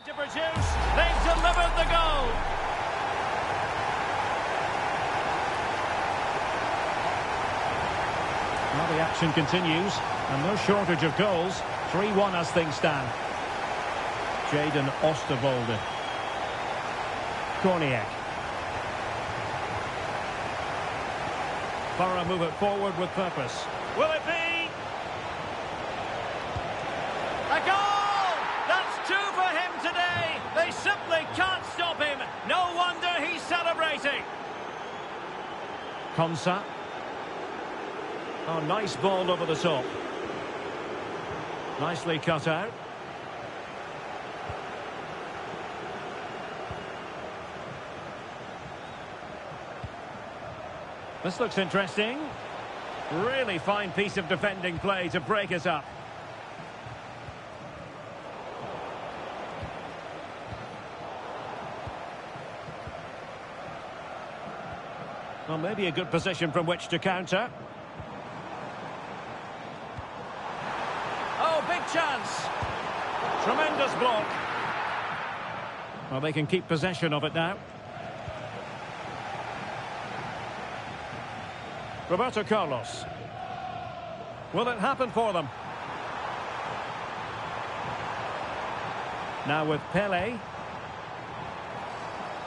To produce, they've delivered the goal. Well, the action continues, and no shortage of goals. 3-1 as things stand. Jadon Oosterwolde. Korniak. Borough move it forward with purpose. Will it be? A goal! That's two for him today. They simply can't stop him. No wonder he's celebrating. Konsa. Oh, nice ball over the top. Nicely cut out. This looks interesting. Really fine piece of defending play to break us up. Well, maybe a good position from which to counter. Oh, big chance. Tremendous block. Well, they can keep possession of it now. Roberto Carlos. Will it happen for them? Now with Pele.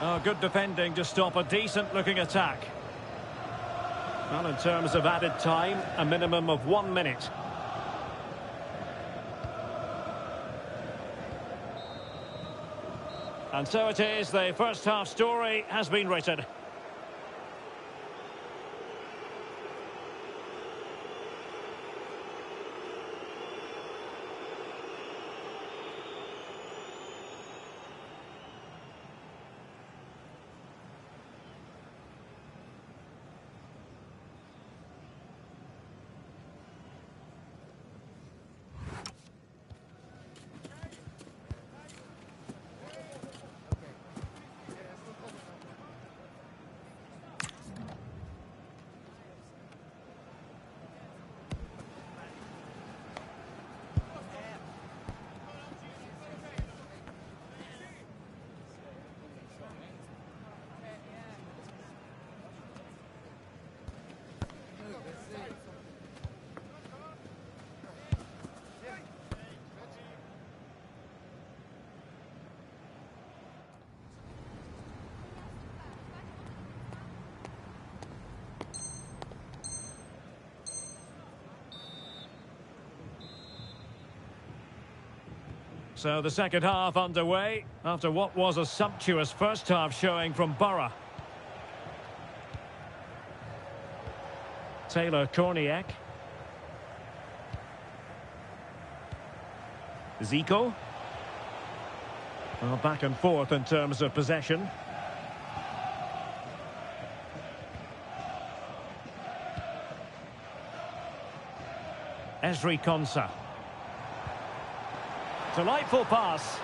Oh, good defending to stop a decent-looking attack. Well, in terms of added time, a minimum of 1 minute. And so it is, the first half story has been written. So the second half underway after what was a sumptuous first half showing from Borough. Taylor Korniak. Zico. Well, back and forth in terms of possession. Ezri Konsa. Delightful pass.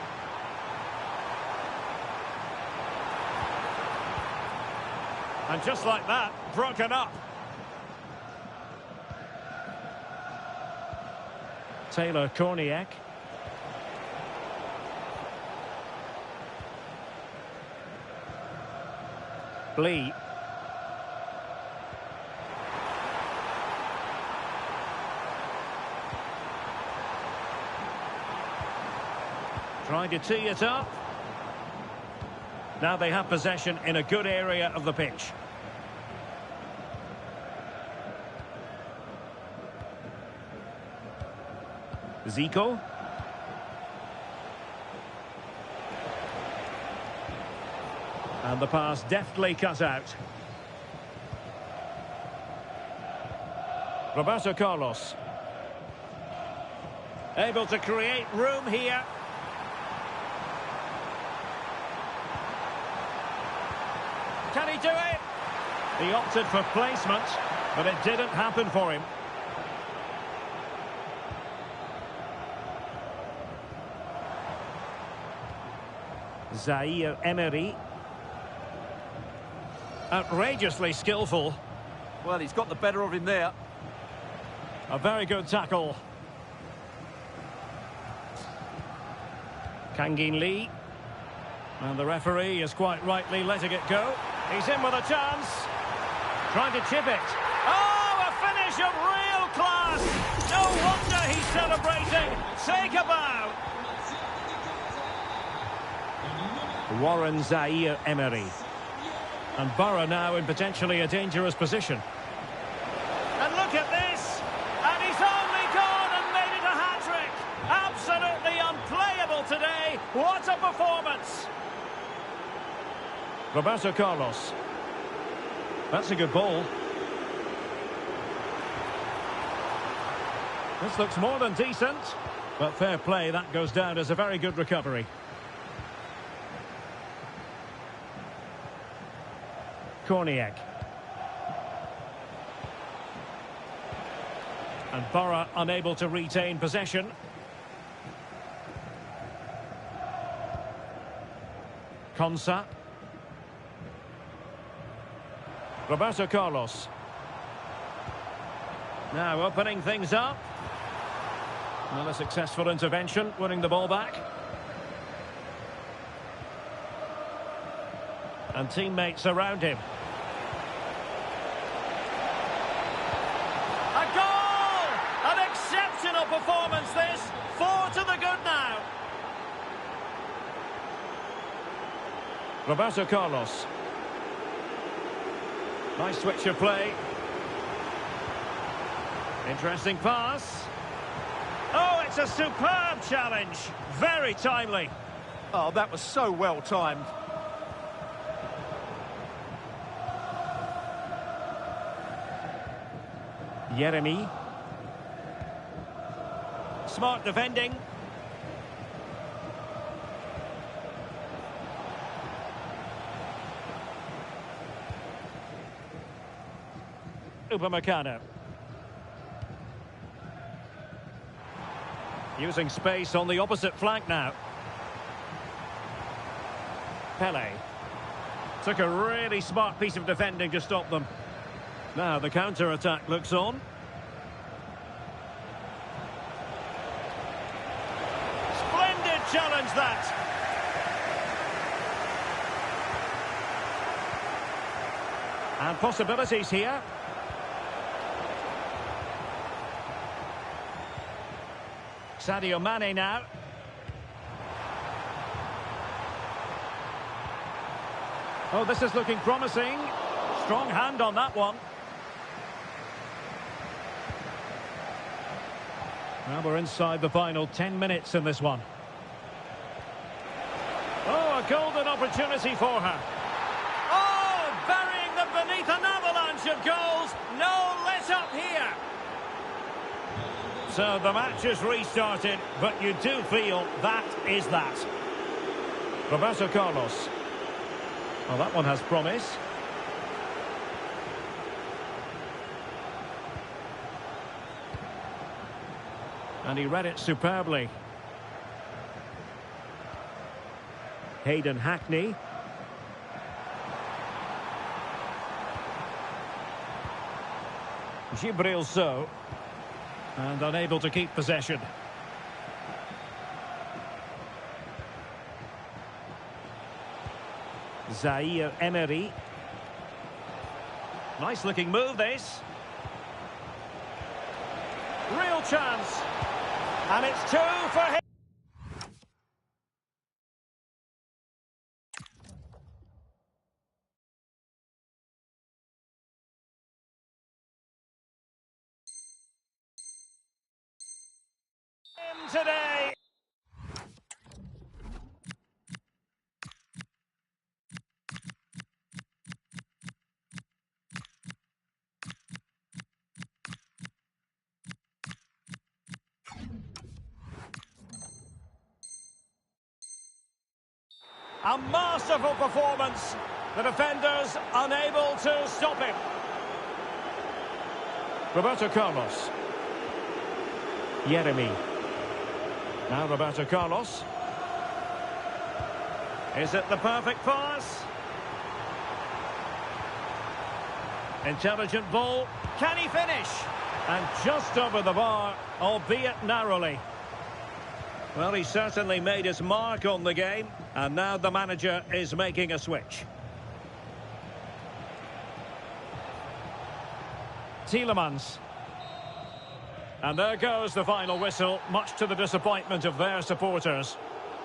And just like that, broken up. Taylor Korniak. Lee. Trying to tee it up. Now they have possession in a good area of the pitch. Zico. And the pass deftly cut out. Roberto Carlos. Able to create room here. Can he do it? He opted for placement, but it didn't happen for him. Zaire Emery. Outrageously skillful. Well, he's got the better of him there. A very good tackle. Kangin Lee. And the referee is quite rightly letting it go. He's in with a chance. Trying to chip it. Oh, a finish of real class! No wonder he's celebrating. Take a bow. Warren Zaïre-Emery. And Borough now in potentially a dangerous position. And look at this! And he's only gone and made it a hat-trick! Absolutely unplayable today! What a performance! Roberto Carlos. That's a good ball. This looks more than decent. But fair play, that goes down as a very good recovery. Korniak. And Borough unable to retain possession. Konsa. Roberto Carlos. Now opening things up. Another successful intervention, winning the ball back. And teammates around him. A goal! An exceptional performance this. 4 to the good now. Roberto Carlos. Nice switch of play. Interesting pass. Oh, it's a superb challenge. Very timely. Oh, that was so well timed. Yeremy. Smart defending. Upamecano. Using space on the opposite flank now. Pele. Took a really smart piece of defending to stop them. Now the counter-attack looks on. Splendid challenge that. And possibilities here. Sadio Mane now. Oh, this is looking promising. Strong hand on that one. Well, we're inside the final 10 minutes in this one. Oh, a golden opportunity for her. Oh, burying them beneath an avalanche of goals. No let up here. So the match is restarted, but you do feel that is that. Roberto Carlos. Well, that one has promise. And he read it superbly. Hayden Hackney. Djibril Sow. And unable to keep possession. Zaïre-Emery. Nice looking move this. Real chance. And it's 2 for him. Today. A masterful performance. The defenders unable to stop him. Roberto Carlos. Yeremy. Now Roberto Carlos. Is it the perfect pass? Intelligent ball. Can he finish? And just over the bar, albeit narrowly. Well, he certainly made his mark on the game, and now the manager is making a switch. Tielemans. And there goes the final whistle, much to the disappointment of their supporters.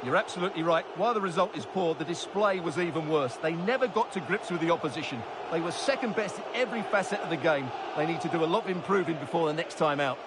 You're absolutely right. While the result is poor, the display was even worse. They never got to grips with the opposition. They were second best in every facet of the game. They need to do a lot of improving before the next time out.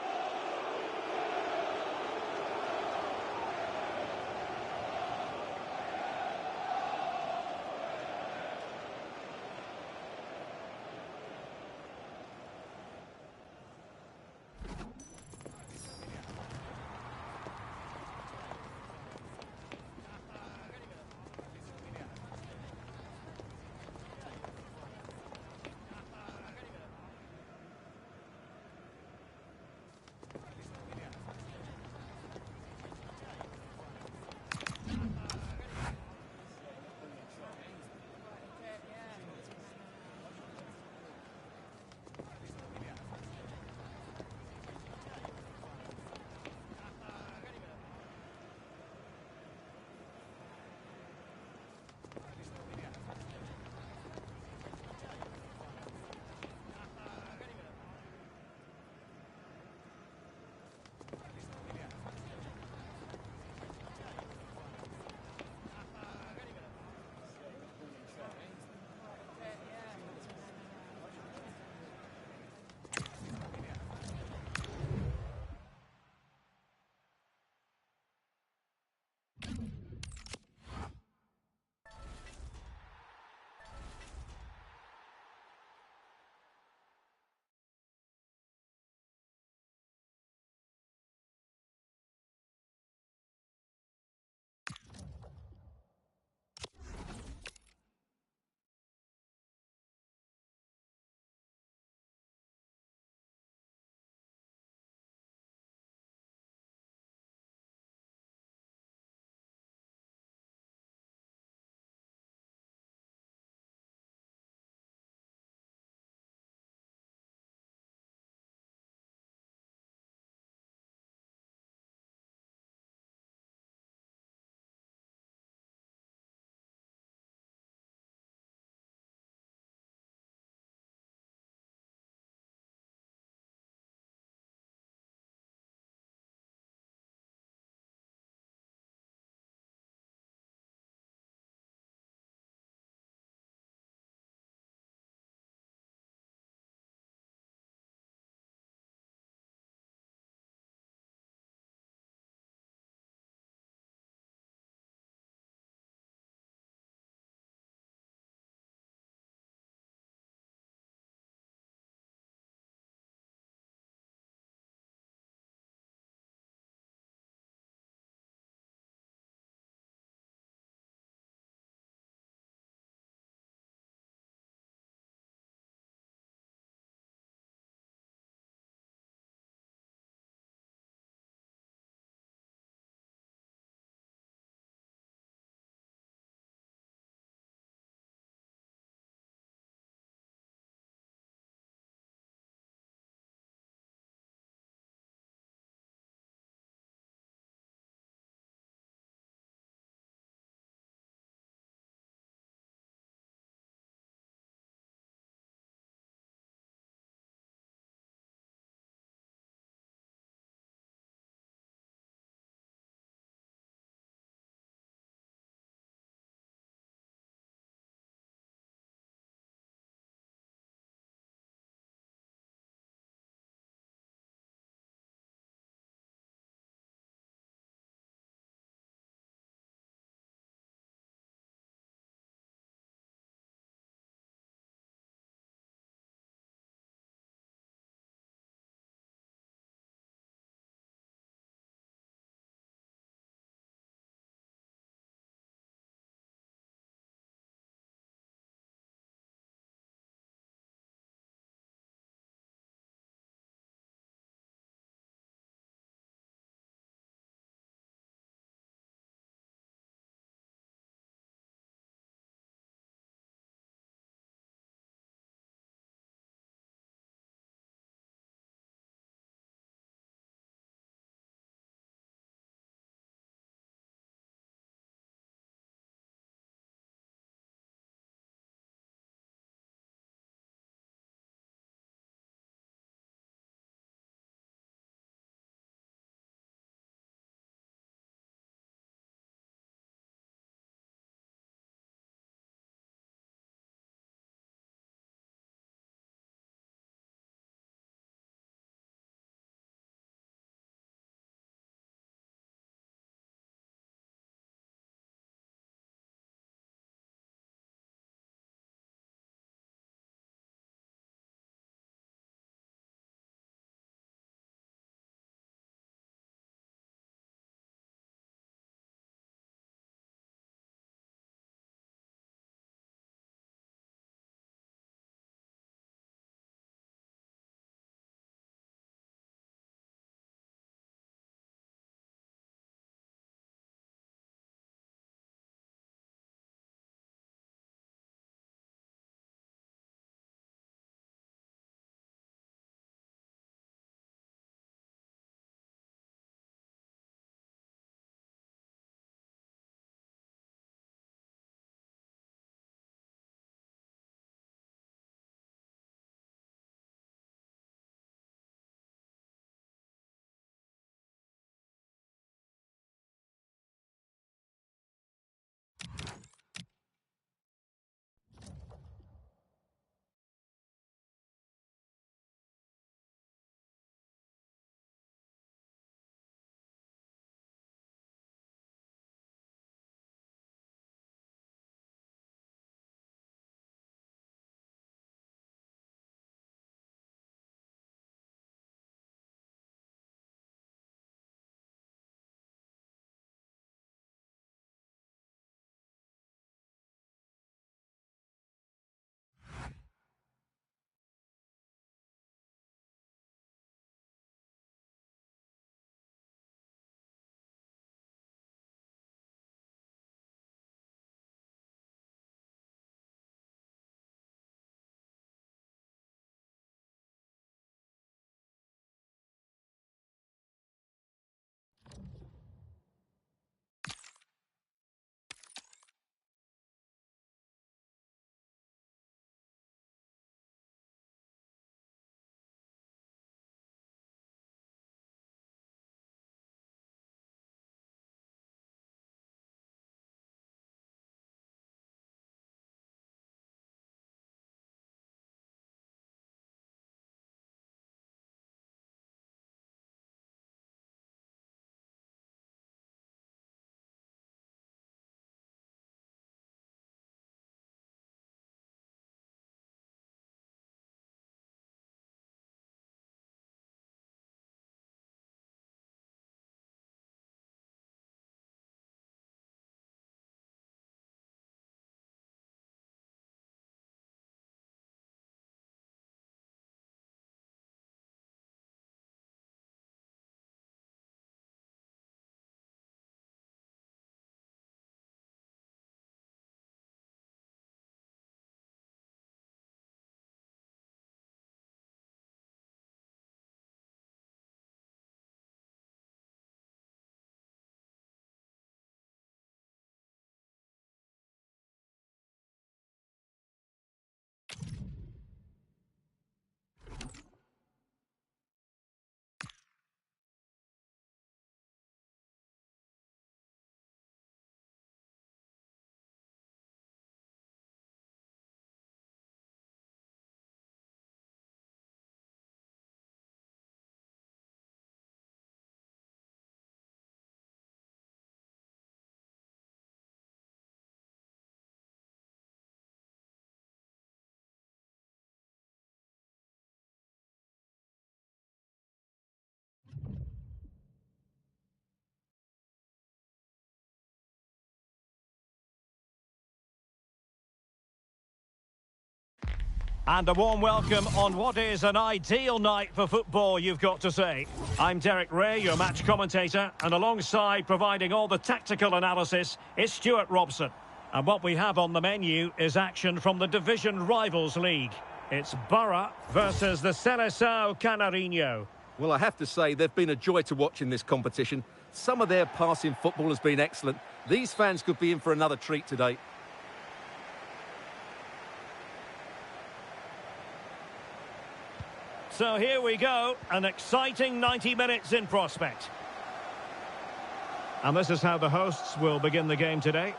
And a warm welcome on what is an ideal night for football, you've got to say. I'm Derek Ray, your match commentator, and alongside providing all the tactical analysis is Stuart Robson. And what we have on the menu is action from the Division Rivals League. It's Borough versus the Seleção Canarinho. Well, I have to say, they've been a joy to watch in this competition. Some of their passing football has been excellent. These fans could be in for another treat today. So here we go, an exciting 90 minutes in prospect. And this is how the hosts will begin the game today.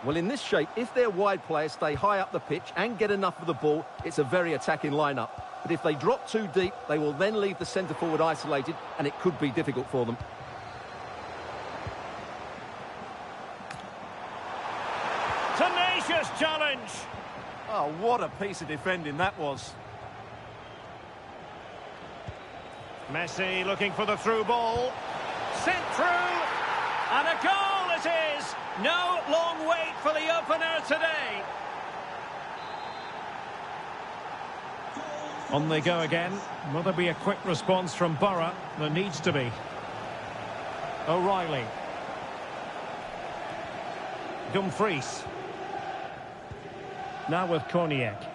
Well, in this shape, if their wide players stay high up the pitch and get enough of the ball, it's a very attacking lineup. But if they drop too deep, they will then leave the centre-forward isolated, and it could be difficult for them. Tenacious challenge! Oh, what a piece of defending that was. Messi looking for the through ball. Sent through, and a goal it is! No long wait for the opener today. On they go again. Will there be a quick response from Borough? There needs to be. O'Reilly. Dumfries. Now with Korniak.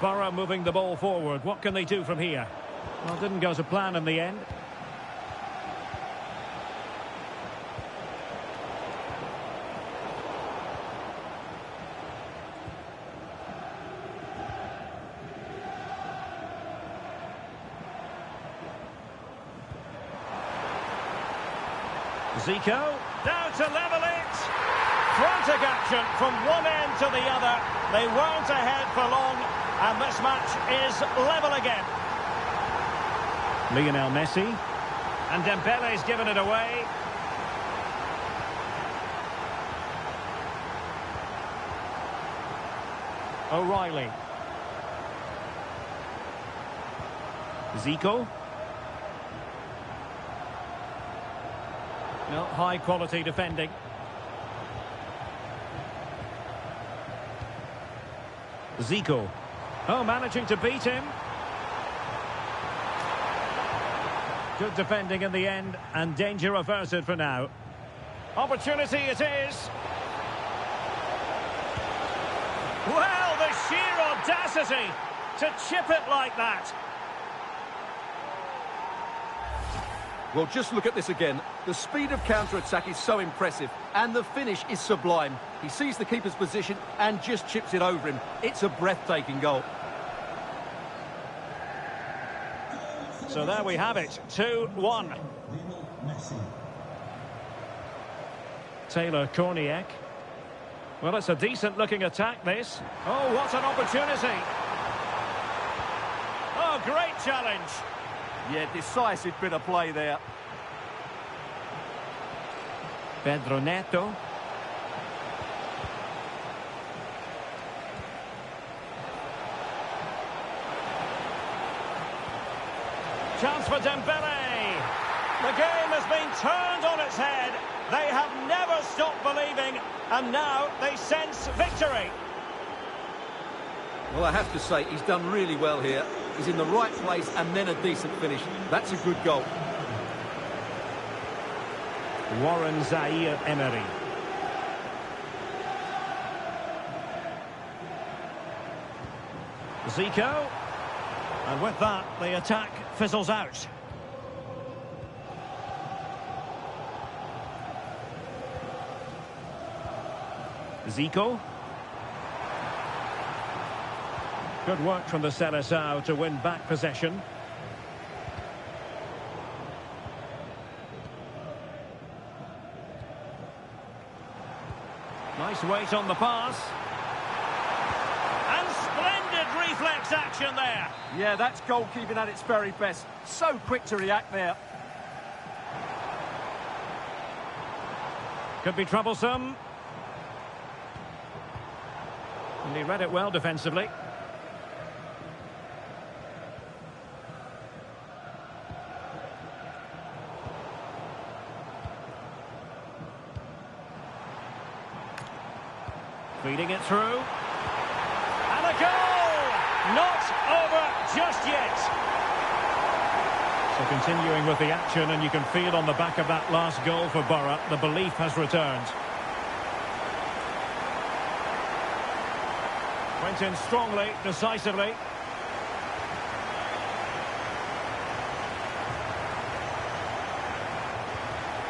Borough moving the ball forward. What can they do from here? Well, it didn't go to plan in the end. Zico, down to level it. Frantic action from one end to the other. They weren't ahead for long, and this match is level again. Lionel Messi. And Dembele's given it away. O'Reilly. Zico. No, high quality defending. Zico. Oh, managing to beat him. Good defending in the end, and danger averted for now. Opportunity it is. Well, the sheer audacity to chip it like that. Well, just look at this again. The speed of counter-attack is so impressive, and the finish is sublime. He sees the keeper's position and just chips it over him. It's a breathtaking goal. So there we have it, 2-1. Taylor Korniak. Well, it's a decent-looking attack, this. Oh, what an opportunity. Oh, great challenge. Yeah, decisive bit of play there. Pedro Neto. Chance for Dembele. The game has been turned on its head. They have never stopped believing, and now they sense victory. Well, I have to say, he's done really well here. He's in the right place and then a decent finish. That's a good goal. Warren Zaïre-Emery. Zico. And with that, the attack fizzles out. Zico. Good work from the Seleção to win back possession. Nice weight on the pass. And splendid reflex action there. Yeah, that's goalkeeping at its very best. So quick to react there. Could be troublesome. And he read it well defensively. Feeding it through. the goal! Not over just yet. So continuing with the action, and you can feel on the back of that last goal for Borough, the belief has returned. Went in strongly, decisively.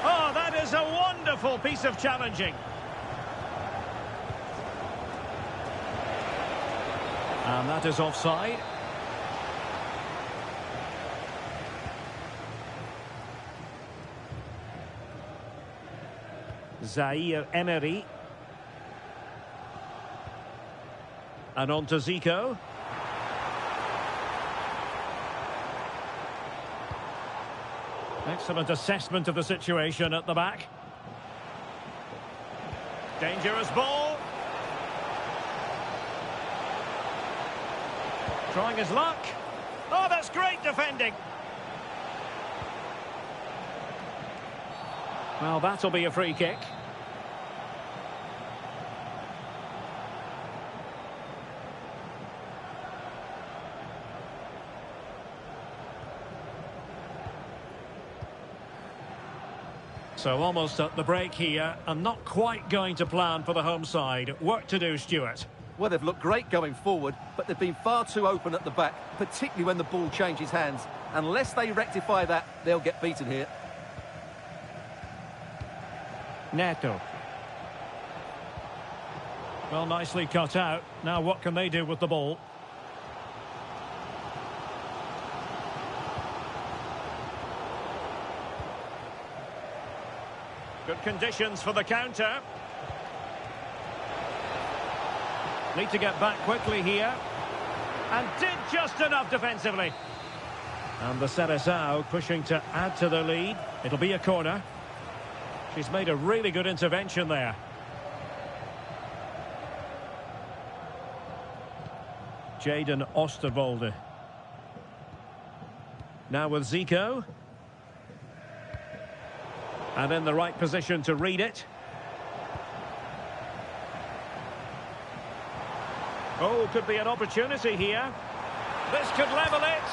Oh, that is a wonderful piece of challenging. And that is offside. Zaire Emery. And on to Zico. Excellent assessment of the situation at the back. Dangerous ball. Trying his luck. Oh, that's great defending. Well, that'll be a free kick. So almost at the break here, and not quite going to plan for the home side. Work to do, Stuart. Well, they've looked great going forward, but they've been far too open at the back, particularly when the ball changes hands. Unless they rectify that, they'll get beaten here. Neto. Well, nicely cut out. Now what can they do with the ball? Good conditions for the counter. Need to get back quickly here. And did just enough defensively. And the Seleção pushing to add to the lead. It'll be a corner. She's made a really good intervention there. Jaden Oosterwolde. Now with Zico. And in the right position to read it. Oh, could be an opportunity here. This could level it.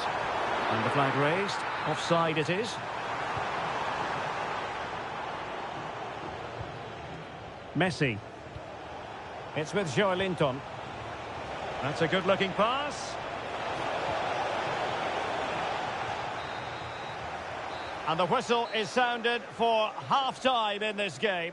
And the flag raised. Offside it is. Messi. It's with Joelinton. That's a good-looking pass. And the whistle is sounded for half-time in this game.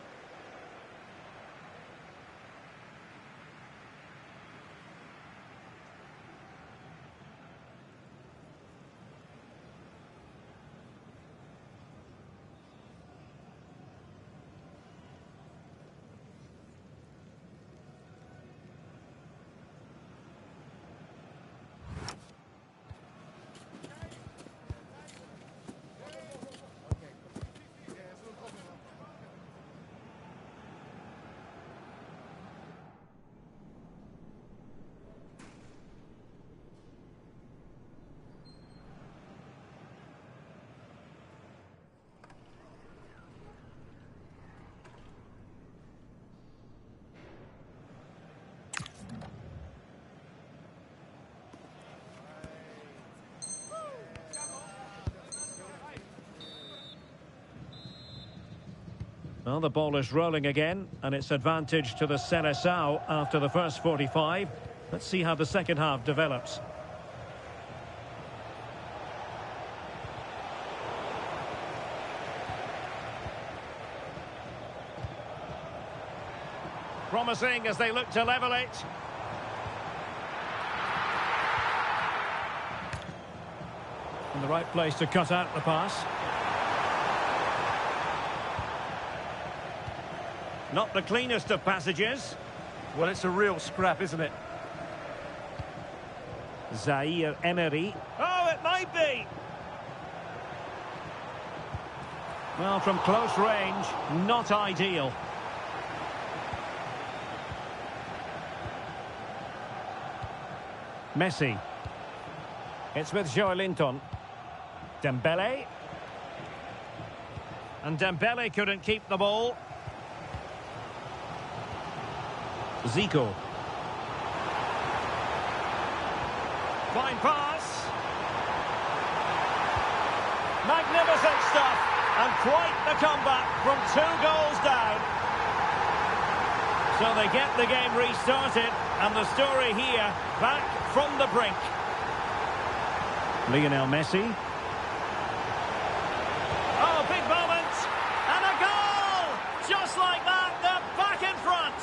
Well, the ball is rolling again, and it's advantage to the Seleção after the first 45. Let's see how the second half develops. Promising as they look to level it. In the right place to cut out the pass. Not the cleanest of passages. Well, it's a real scrap, isn't it? Zaire Emery. Oh, it might be. Well, from close range, not ideal. Messi. It's with Joelinton. Dembele. And Dembele couldn't keep the ball. Zico. Fine pass. Magnificent stuff. And quite the comeback from 2 goals down. So they get the game restarted. And the story here, back from the brink. Lionel Messi. Oh, big moment. And a goal! Just like that, they're back in front.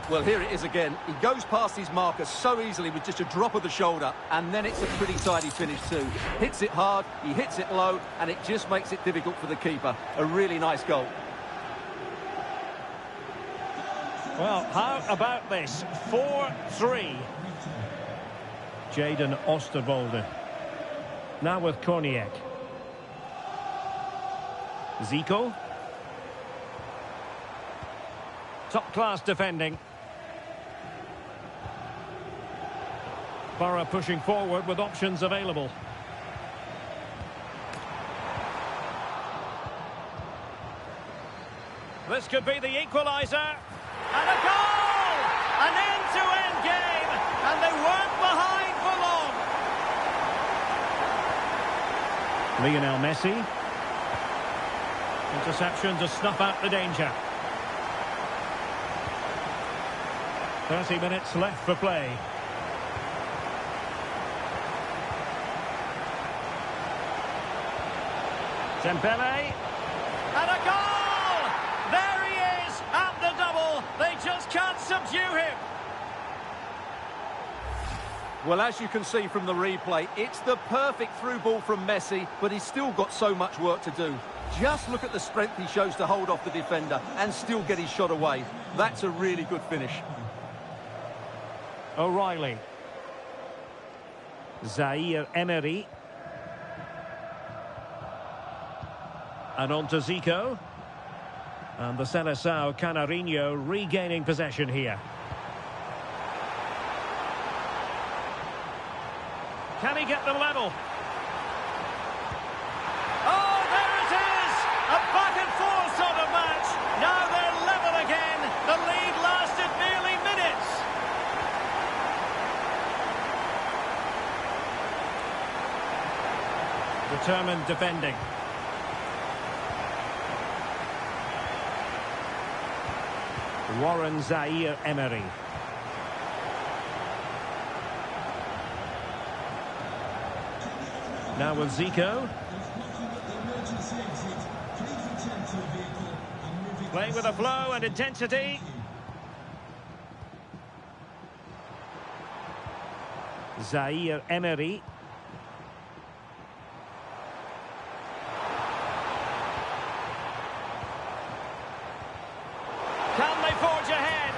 Well, here it is again. He goes past his marker so easily with just a drop of the shoulder, and then it's a pretty tidy finish too. Hits it hard, he hits it low, and it just makes it difficult for the keeper. A really nice goal. Well, how about this? 4-3. Jadon Oosterwolde. Now with Korniak. Zico. Top-class defending. Borough pushing forward with options available. This could be the equaliser. And a goal! An end-to-end game. And they weren't behind for long. Lionel Messi. Interception to snuff out the danger. 30 minutes left for play. Dembele. And a goal! There he is at the double. They just can't subdue him. Well, as you can see from the replay, it's the perfect through ball from Messi, but he's still got so much work to do. Just look at the strength he shows to hold off the defender and still get his shot away. That's a really good finish. O'Reilly. Zaire Emery. And on to Zico. And the Seleção Canarinho regaining possession here. Can he get them level? Oh, there it is! A back-and-forth sort of match. Now they're level again. The lead lasted nearly minutes. Determined defending. Warren Zaire Emery. Now with Zico. Playing with a flow and intensity. Zaire Emery. Can they forge ahead?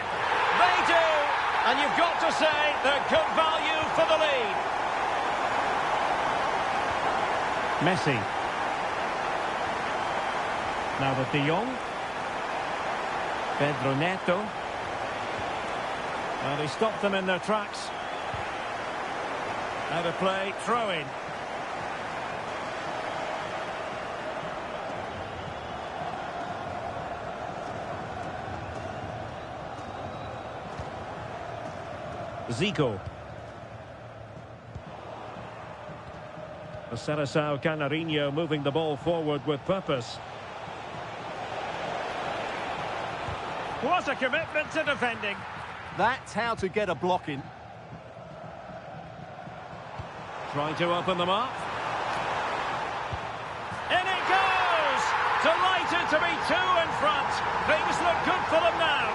They do! And you've got to say they're good value for the lead. Messi. Now with De Jong. Pedro Neto. Well, he stopped them in their tracks. Out of play, throw in. Zico. The Seleção Canarinho moving the ball forward with purpose. What a commitment to defending. That's how to get a block in. Trying to open them up. In it goes! Delighted to be 2 in front. Things look good for them now.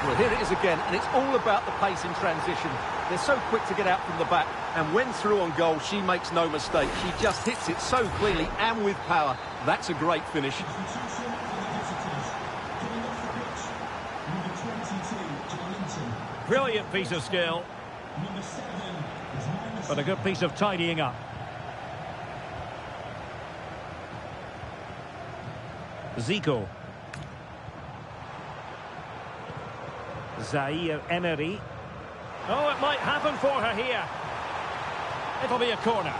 Well, here it is again, and it's all about the pace in transition. They're so quick to get out from the back, and when through on goal, she makes no mistake. She just hits it so cleanly and with power. That's a great finish. Brilliant piece of skill. But a good piece of tidying up. Zico. Zaire Emery. Oh, it might happen for her here. It'll be a corner.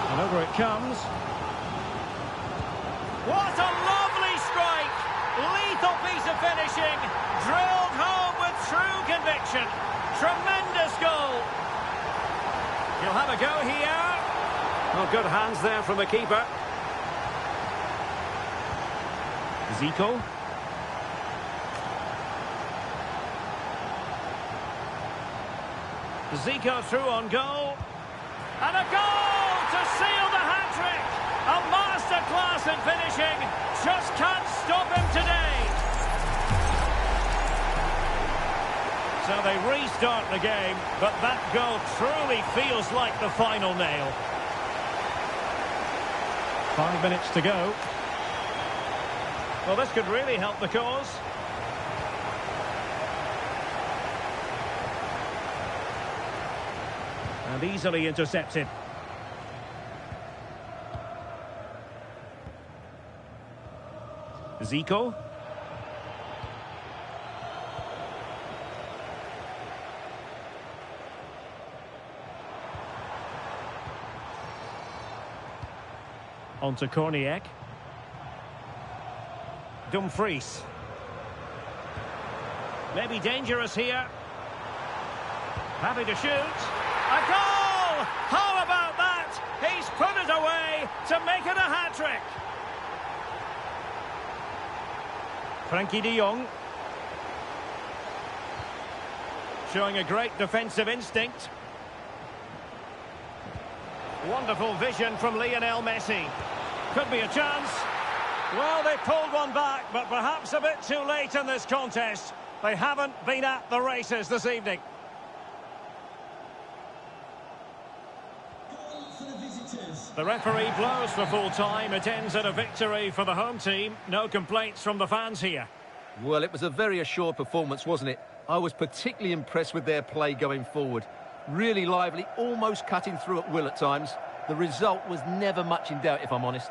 And over it comes. What a lovely finishing, drilled home with true conviction. Tremendous goal. He'll have a go here. Oh, good hands there from the keeper. Zico. Zico through on goal. And a goal to seal the hat-trick. A masterclass in finishing. Just can't stop him today. So they restart the game, but that goal truly feels like the final nail. 5 minutes to go. Well, this could really help the cause. And easily intercepted. Zico. On to Korniak. Dumfries. Maybe dangerous here. Happy to shoot. A goal! How about that? He's put it away to make it a hat-trick. Frankie de Jong. Showing a great defensive instinct. Wonderful vision from Lionel Messi. Could be a chance. Well, they pulled one back, but perhaps a bit too late in this contest. They haven't been at the races this evening. The referee blows for full time. It ends at a victory for the home team. No complaints from the fans here. Well, it was a very assured performance, wasn't it? I was particularly impressed with their play going forward. Really lively, almost cutting through at will at times. The result was never much in doubt, if I'm honest.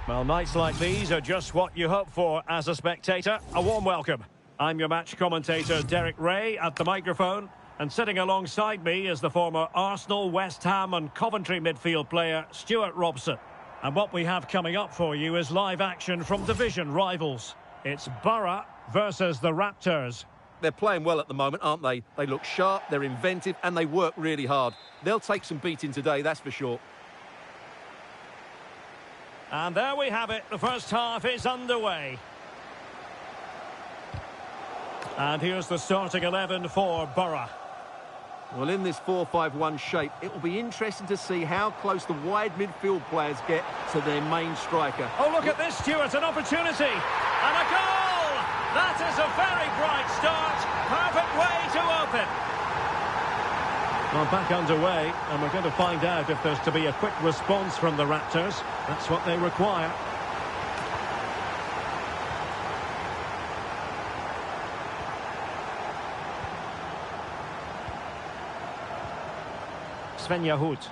Well, nights like these are just what you hope for as a spectator. A warm welcome. I'm your match commentator, Derek Ray, at the microphone. And sitting alongside me is the former Arsenal, West Ham and Coventry midfield player, Stuart Robson. And what we have coming up for you is live action from division rivals. It's Borough versus the Raptors. They're playing well at the moment, aren't they? They look sharp, they're inventive, and they work really hard. They'll take some beating today, that's for sure. And there we have it. The first half is underway. And here's the starting 11 for Borough. Well, in this 4-5-1 shape, it will be interesting to see how close the wide midfield players get to their main striker. Oh, look at this, Stuart, an opportunity. And a goal! That is a very bright start. Perfect way to open. Well, back underway, and we're going to find out if there's to be a quick response from the Raptors. That's what they require. Svenja Hut.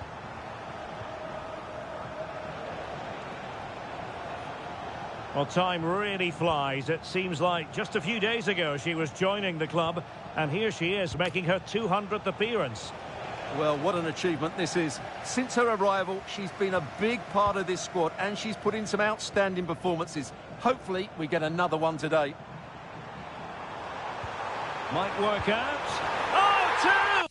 Well, time really flies. It seems like just a few days ago she was joining the club, and here she is making her 200th appearance. Well, what an achievement this is. Since her arrival, she's been a big part of this squad, and she's put in some outstanding performances. Hopefully, we get another one today. Might work out. Oh, two!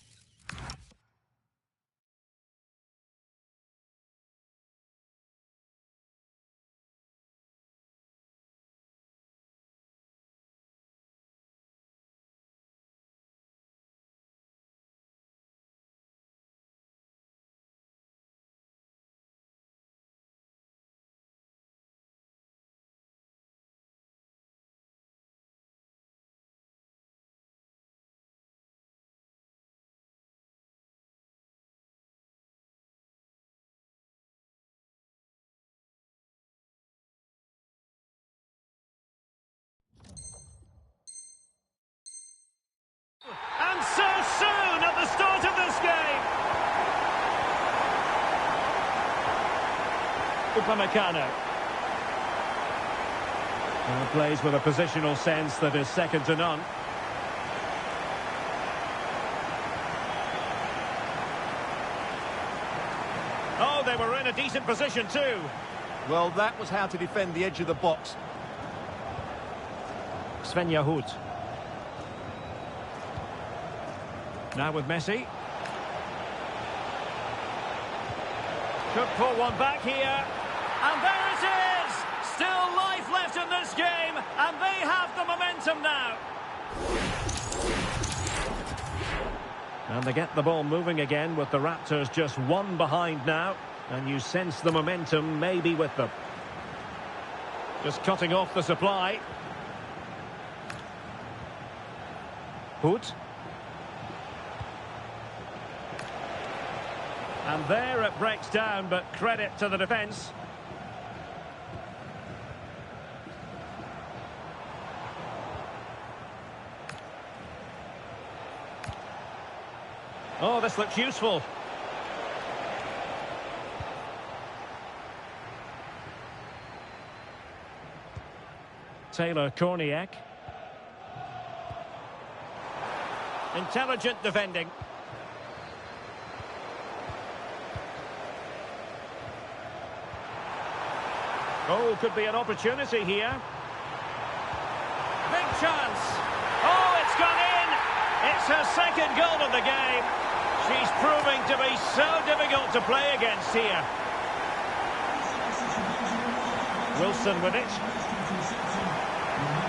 And so soon at the start of this game. Upamecano. And plays with a positional sense that is second to none. Oh, they were in a decent position too. Well, that was how to defend the edge of the box. Svenja Hut. Now with Messi. Could pull one back here. And there it is! Still life left in this game, and they have the momentum now. And they get the ball moving again with the Raptors just one behind now. And you sense the momentum may be with them. Just cutting off the supply. Hut. And there it breaks down, but credit to the defence. Oh, this looks useful. Taylor Korniak. Intelligent defending. Oh, could be an opportunity here. Big chance. Oh, it's gone in. It's her second goal of the game. She's proving to be so difficult to play against here. Wilson with it.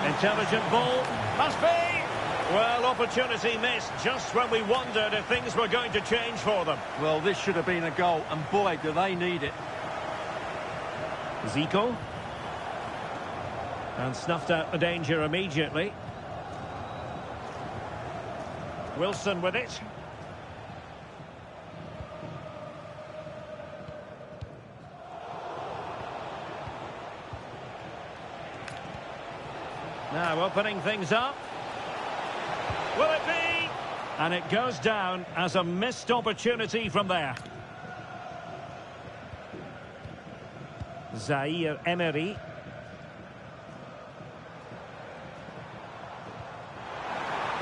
Intelligent ball. Must be. Well, opportunity missed just when we wondered if things were going to change for them. Well, this should have been a goal, and boy, do they need it. Zico. And snuffed out the danger immediately. Wilson with it. Now opening things up. Will it be? And it goes down as a missed opportunity from there. Zaire Emery.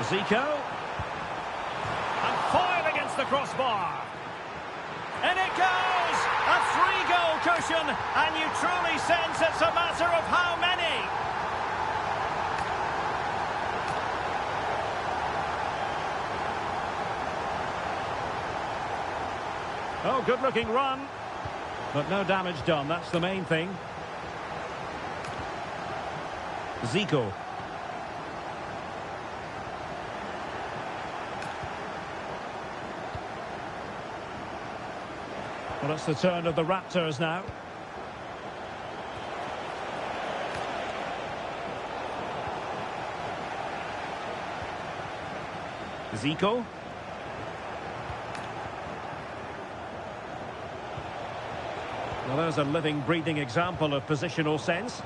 Zico. And foil against the crossbar. And it goes! A 3-goal cushion, and you truly sense it's a matter of how many. Oh, good-looking run. But no damage done, that's the main thing. Zico. Well, it's the turn of the Raptors now. Zico. Well, there's a living, breathing example of positional sense.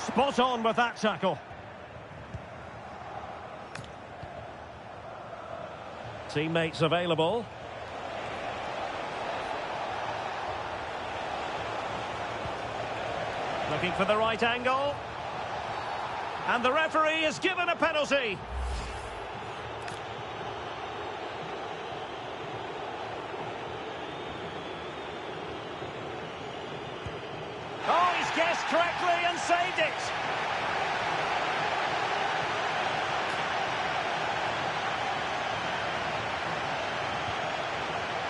Spot on with that tackle. Teammates available. Looking for the right angle. And the referee is given a penalty. Oh, he's guessed correctly and saved it.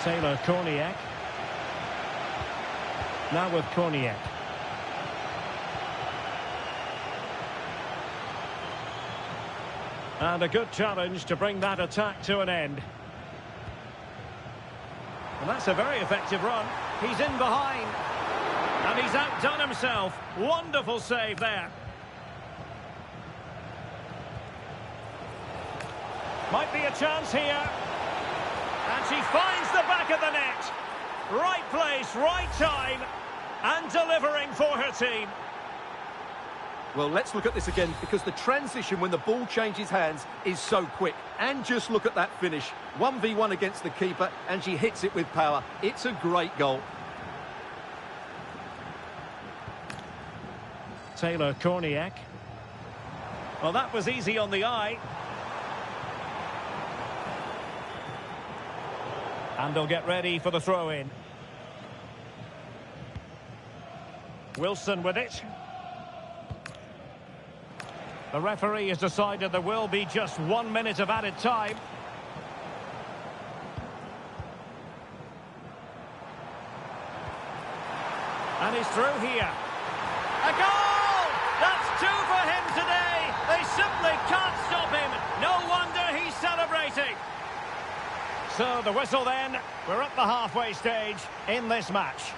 Taylor Korniak. Now with Korniak. And a good challenge to bring that attack to an end. And that's a very effective run. He's in behind. And he's outdone himself. Wonderful save there. Might be a chance here. And she finds the back of the net. Right place, right time. And delivering for her team. Well, let's look at this again, because the transition when the ball changes hands is so quick. And just look at that finish. 1v1 against the keeper, and she hits it with power. It's a great goal. Taylor Korniak. Well, that was easy on the eye. And they'll get ready for the throw-in. Wilson with it. The referee has decided there will be just 1 minute of added time. And he's through here. A goal! That's 2 for him today. They simply can't stop him. No wonder he's celebrating. So the whistle then. We're at the halfway stage in this match.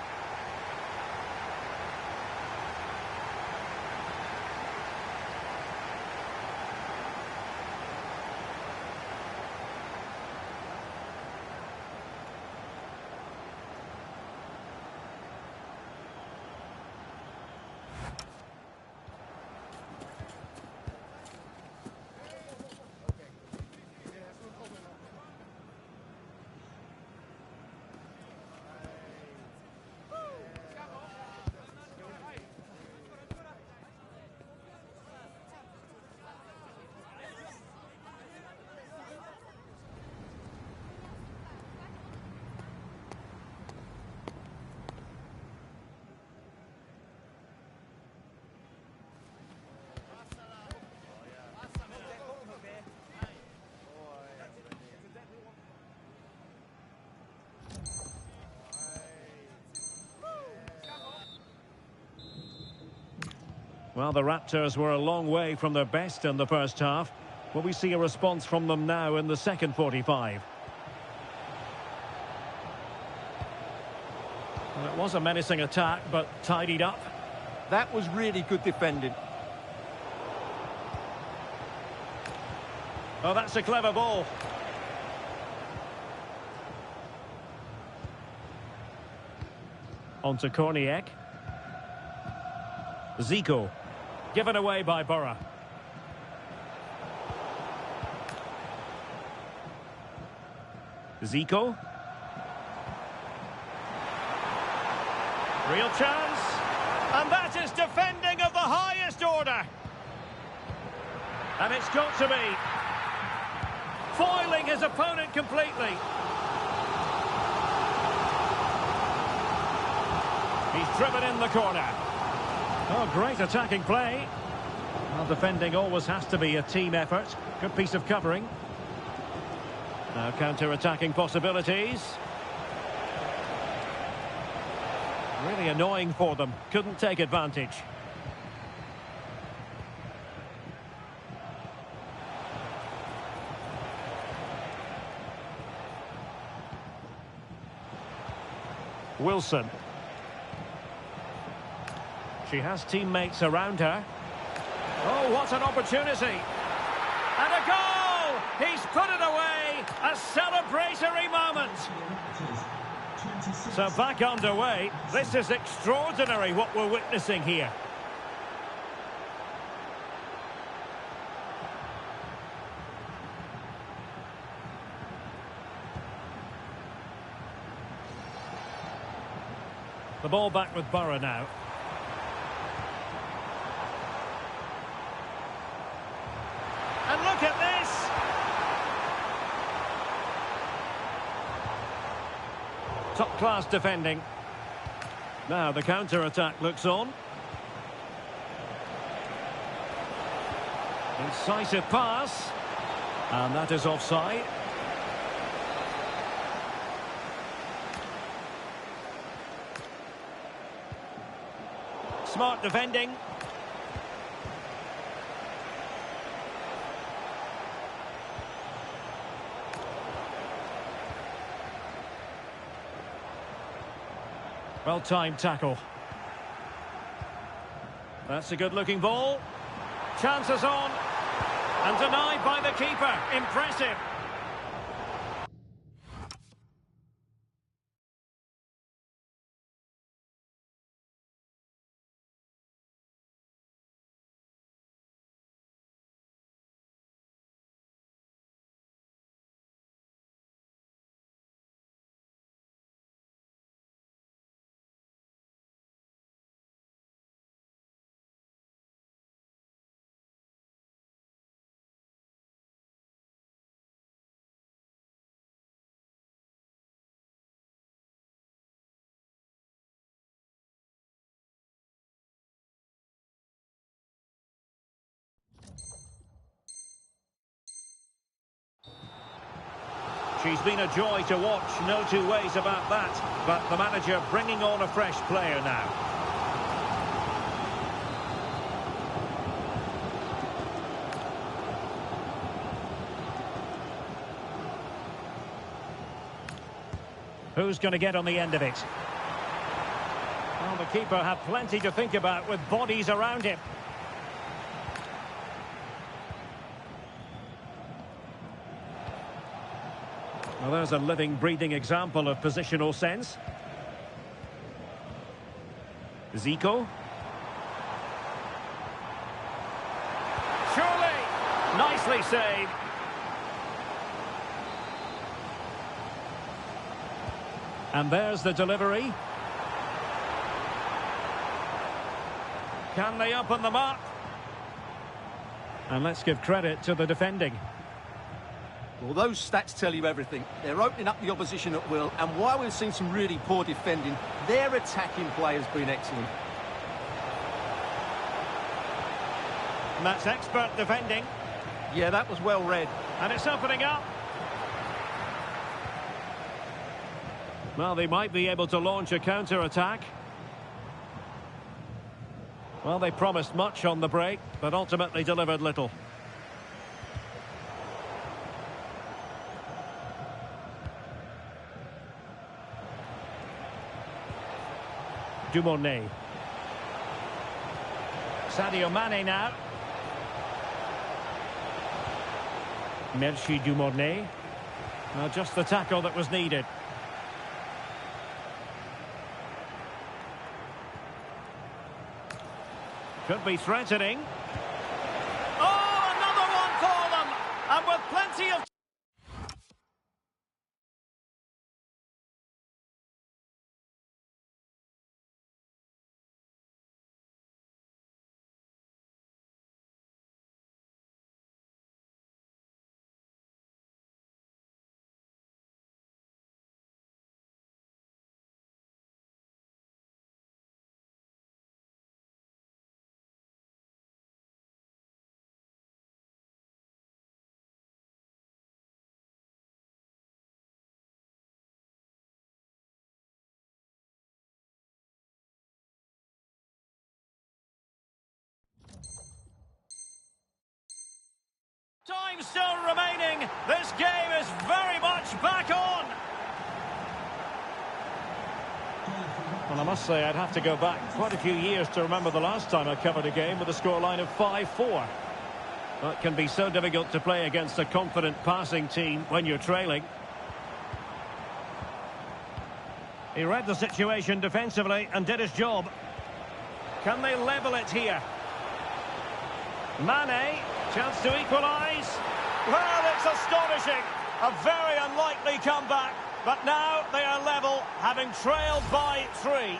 Well, the Raptors were a long way from their best in the first half. Will we see a response from them now in the second 45? Well, it was a menacing attack, but tidied up. That was really good defending. Oh, that's a clever ball. On to Korniak. Zico. Given away by Borough. Zico. Real chance. And that is defending of the highest order. And it's got to be. Foiling his opponent completely. He's driven in the corner. Oh, great attacking play. Well, defending always has to be a team effort. Good piece of covering. Now counter-attacking possibilities. Really annoying for them. Couldn't take advantage. Wilson. She has teammates around her. Oh, what an opportunity. And a goal! He's put it away. A celebratory moment. So back underway. This is extraordinary what we're witnessing here. The ball back with Borough now. And look at this! Top-class defending. Now the counter-attack looks on. Incisive pass. And that is offside. Smart defending. Well-timed tackle. That's a good-looking ball. Chances on. And denied by the keeper. Impressive. She's been a joy to watch, no two ways about that. But the manager bringing on a fresh player now. Who's going to get on the end of it? Well, the keeper had plenty to think about with bodies around him. Well, there's a living, breathing example of positional sense. Zico. Surely! Nicely saved. And there's the delivery. Can they open them up? And let's give credit to the defending. Well, those stats tell you everything. They're opening up the opposition at will, and while we've seen some really poor defending, their attacking play has been excellent. And that's expert defending. Yeah, that was well read. And it's opening up. Well, they might be able to launch a counter-attack. Well, they promised much on the break, but ultimately delivered little. Dumornay. Sadio Mane now. Merci Dumornay. Well, just the tackle that was needed. Could be threatening. Oh, another one for them! And with plenty of... Time still remaining. This game is very much back on. Well, I must say I'd have to go back quite a few years to remember the last time I covered a game with a scoreline of 5-4. It can be so difficult to play against a confident passing team when you're trailing. He read the situation defensively and did his job. Can they level it here? Mane, chance to equalise. Well, it's astonishing. A very unlikely comeback. But now they are level, having trailed by 3.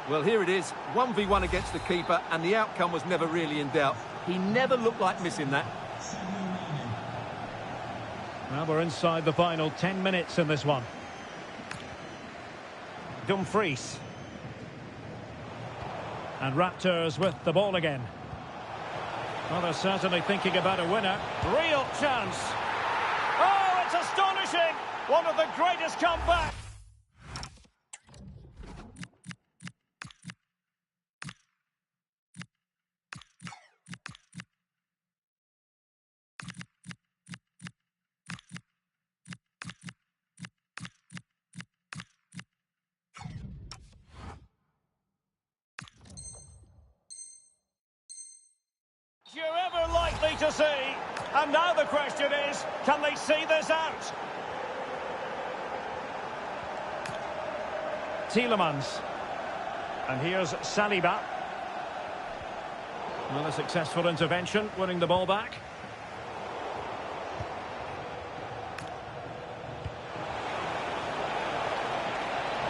Well, here it is, 1v1 against the keeper, and the outcome was never really in doubt. He never looked like missing that. Now we're inside the final 10 minutes in this one. Dumfries. And Raptors with the ball again. Well, they're certainly thinking about a winner. Real chance. Oh, it's astonishing! One of the greatest comebacks. You're ever likely to see. And now the question is, can they see this out? Tielemans. And here's Saliba. Well, a successful intervention, winning the ball back.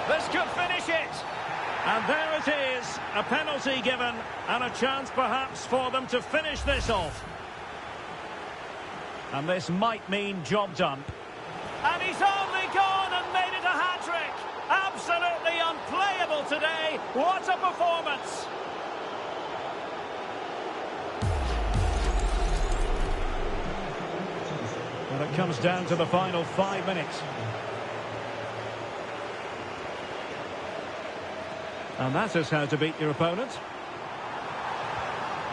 This could finish it. And there it is, a penalty given, and a chance perhaps for them to finish this off. And this might mean job done. And he's only gone and made it a hat-trick. Absolutely unplayable today. What a performance. Well, it comes down to the final 5 minutes. And that is how to beat your opponent.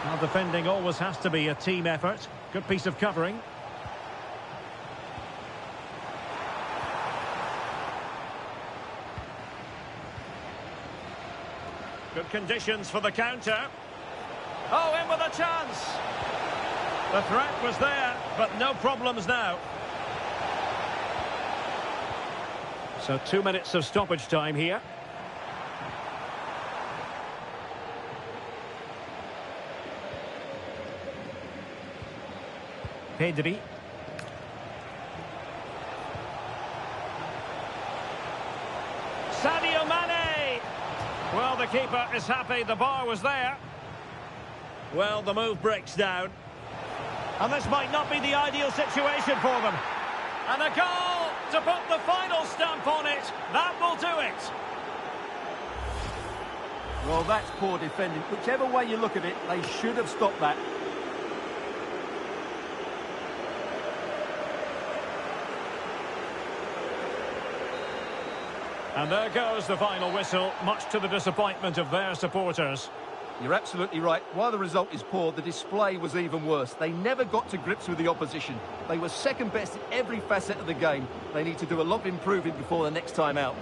Now, defending always has to be a team effort. Good piece of covering. Good conditions for the counter. Oh, in with a chance. The threat was there, but no problems now. So 2 minutes of stoppage time here. Pedri. Sadio Mane. Well, the keeper is happy the bar was there. Well, the move breaks down. And this might not be the ideal situation for them. And a goal to put the final stamp on it. That will do it. Well, that's poor defending. Whichever way you look at it, they should have stopped that. And there goes the final whistle, much to the disappointment of their supporters. You're absolutely right. While the result is poor, the display was even worse. They never got to grips with the opposition. They were second best in every facet of the game. They need to do a lot of improving before the next time out.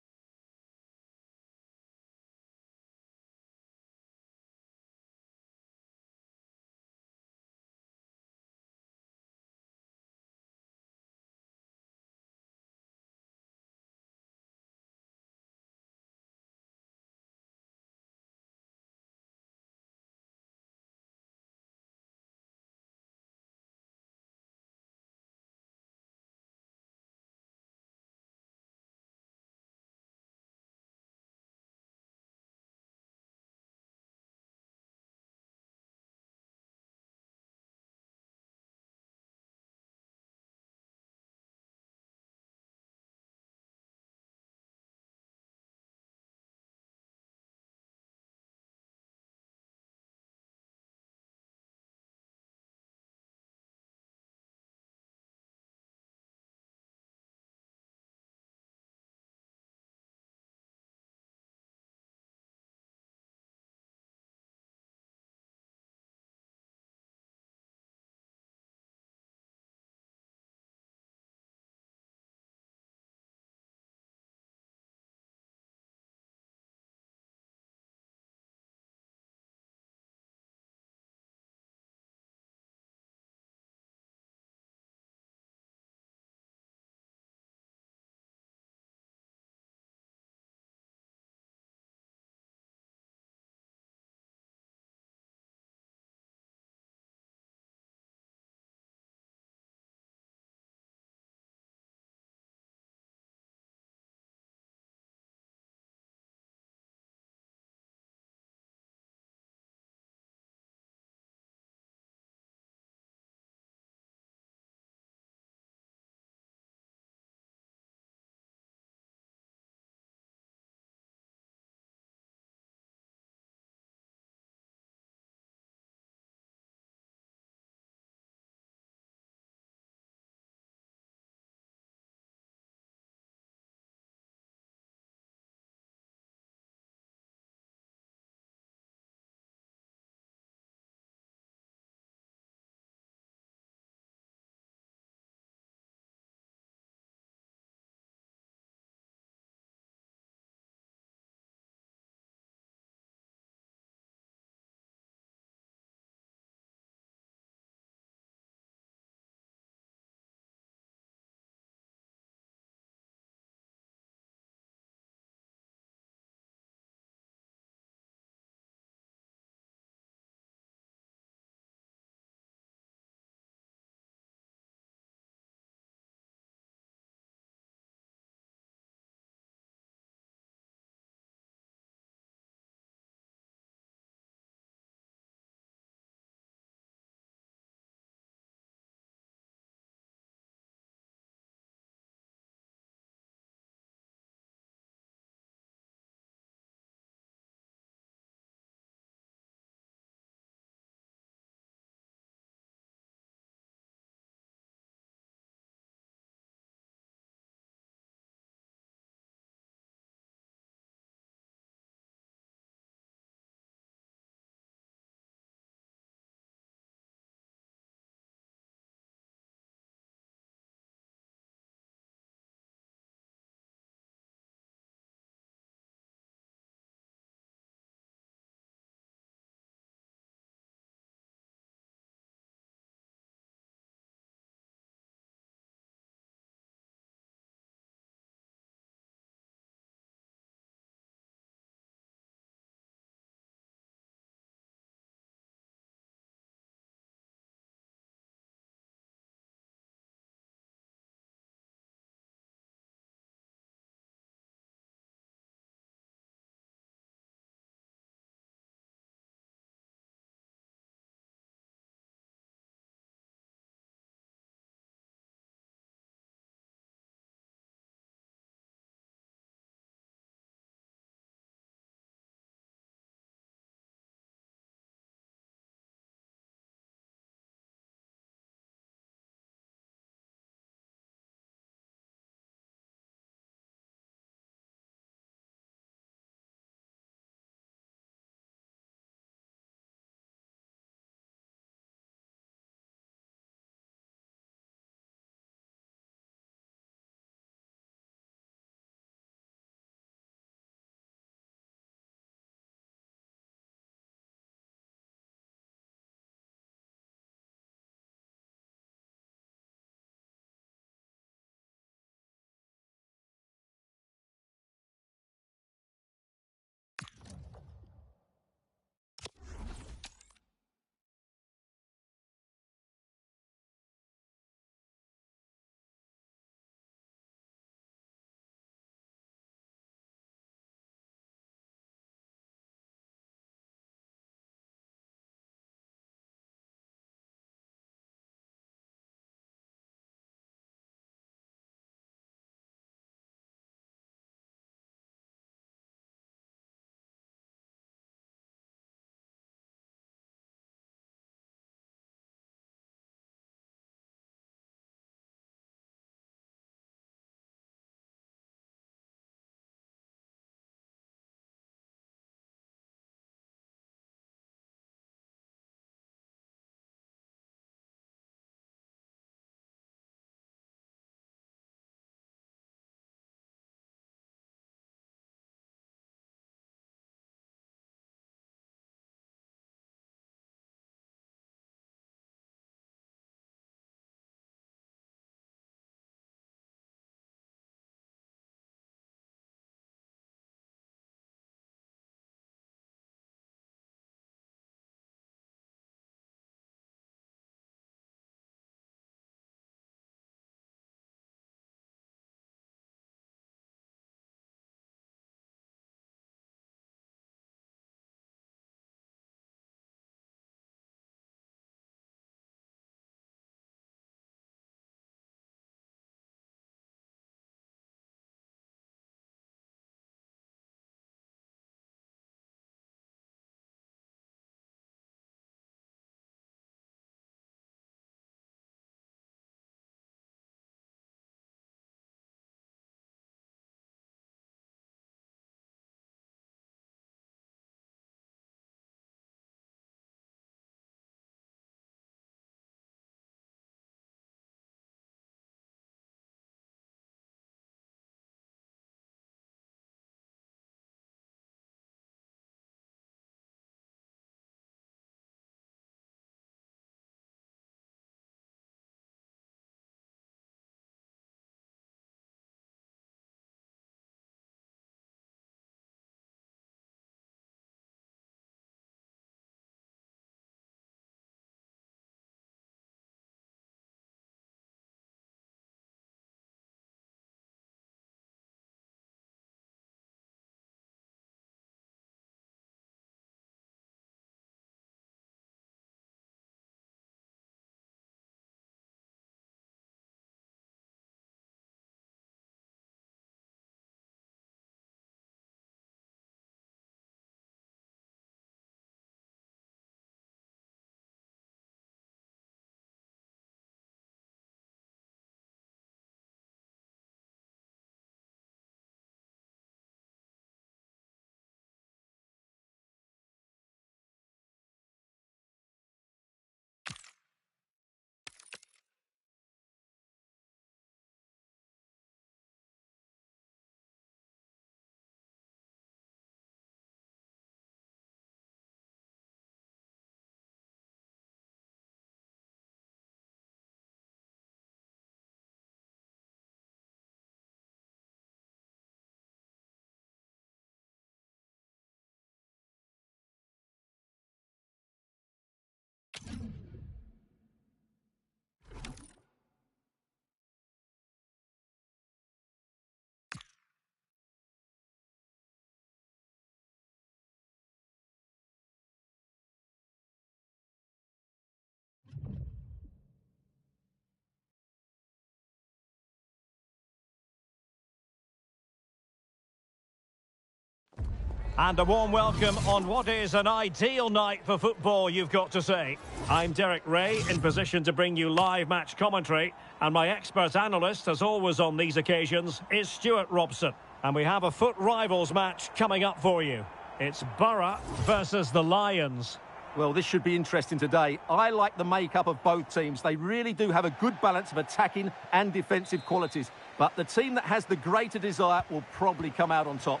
And a warm welcome on what is an ideal night for football, you've got to say. I'm Derek Ray, in position to bring you live match commentary. And my expert analyst, as always on these occasions, is Stuart Robson. And we have a foot rivals match coming up for you. It's Borough versus the Lions. Well, this should be interesting today. I like the makeup of both teams. They really do have a good balance of attacking and defensive qualities. But the team that has the greater desire will probably come out on top.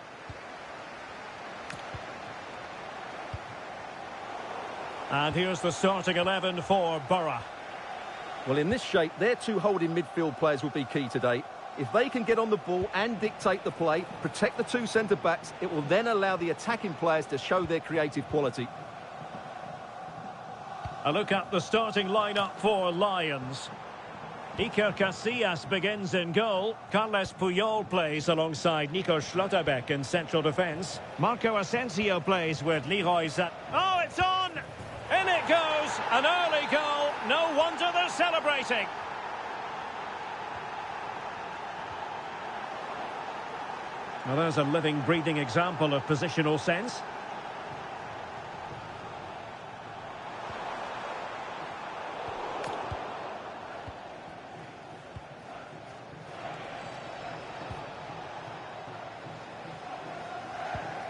And here's the starting 11 for Borough. Well, in this shape, their two holding midfield players will be key today. If they can get on the ball and dictate the play, protect the two centre-backs, it will then allow the attacking players to show their creative quality. A look at the starting lineup for Lions. Iker Casillas begins in goal. Carles Puyol plays alongside Nico Schlotterbeck in central defence. Marco Asensio plays with Leroy Zat. Oh, it's on! In it goes! An early goal. No wonder they're celebrating. Well, there's a living, breathing example of positional sense.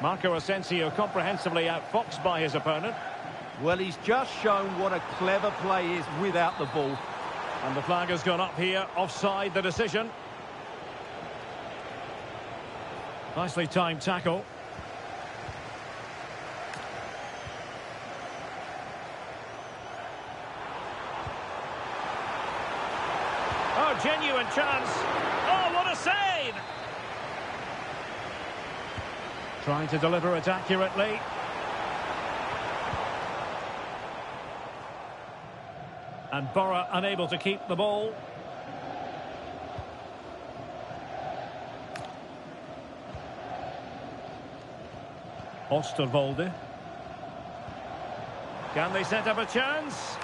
Marco Asensio comprehensively outfoxed by his opponent. Well, he's just shown what a clever play is without the ball. And the flag has gone up here, offside the decision. Nicely timed tackle. Oh, genuine chance. Oh, what a save! Trying to deliver it accurately. And Borough unable to keep the ball. Osterwolde. Can they set up a chance?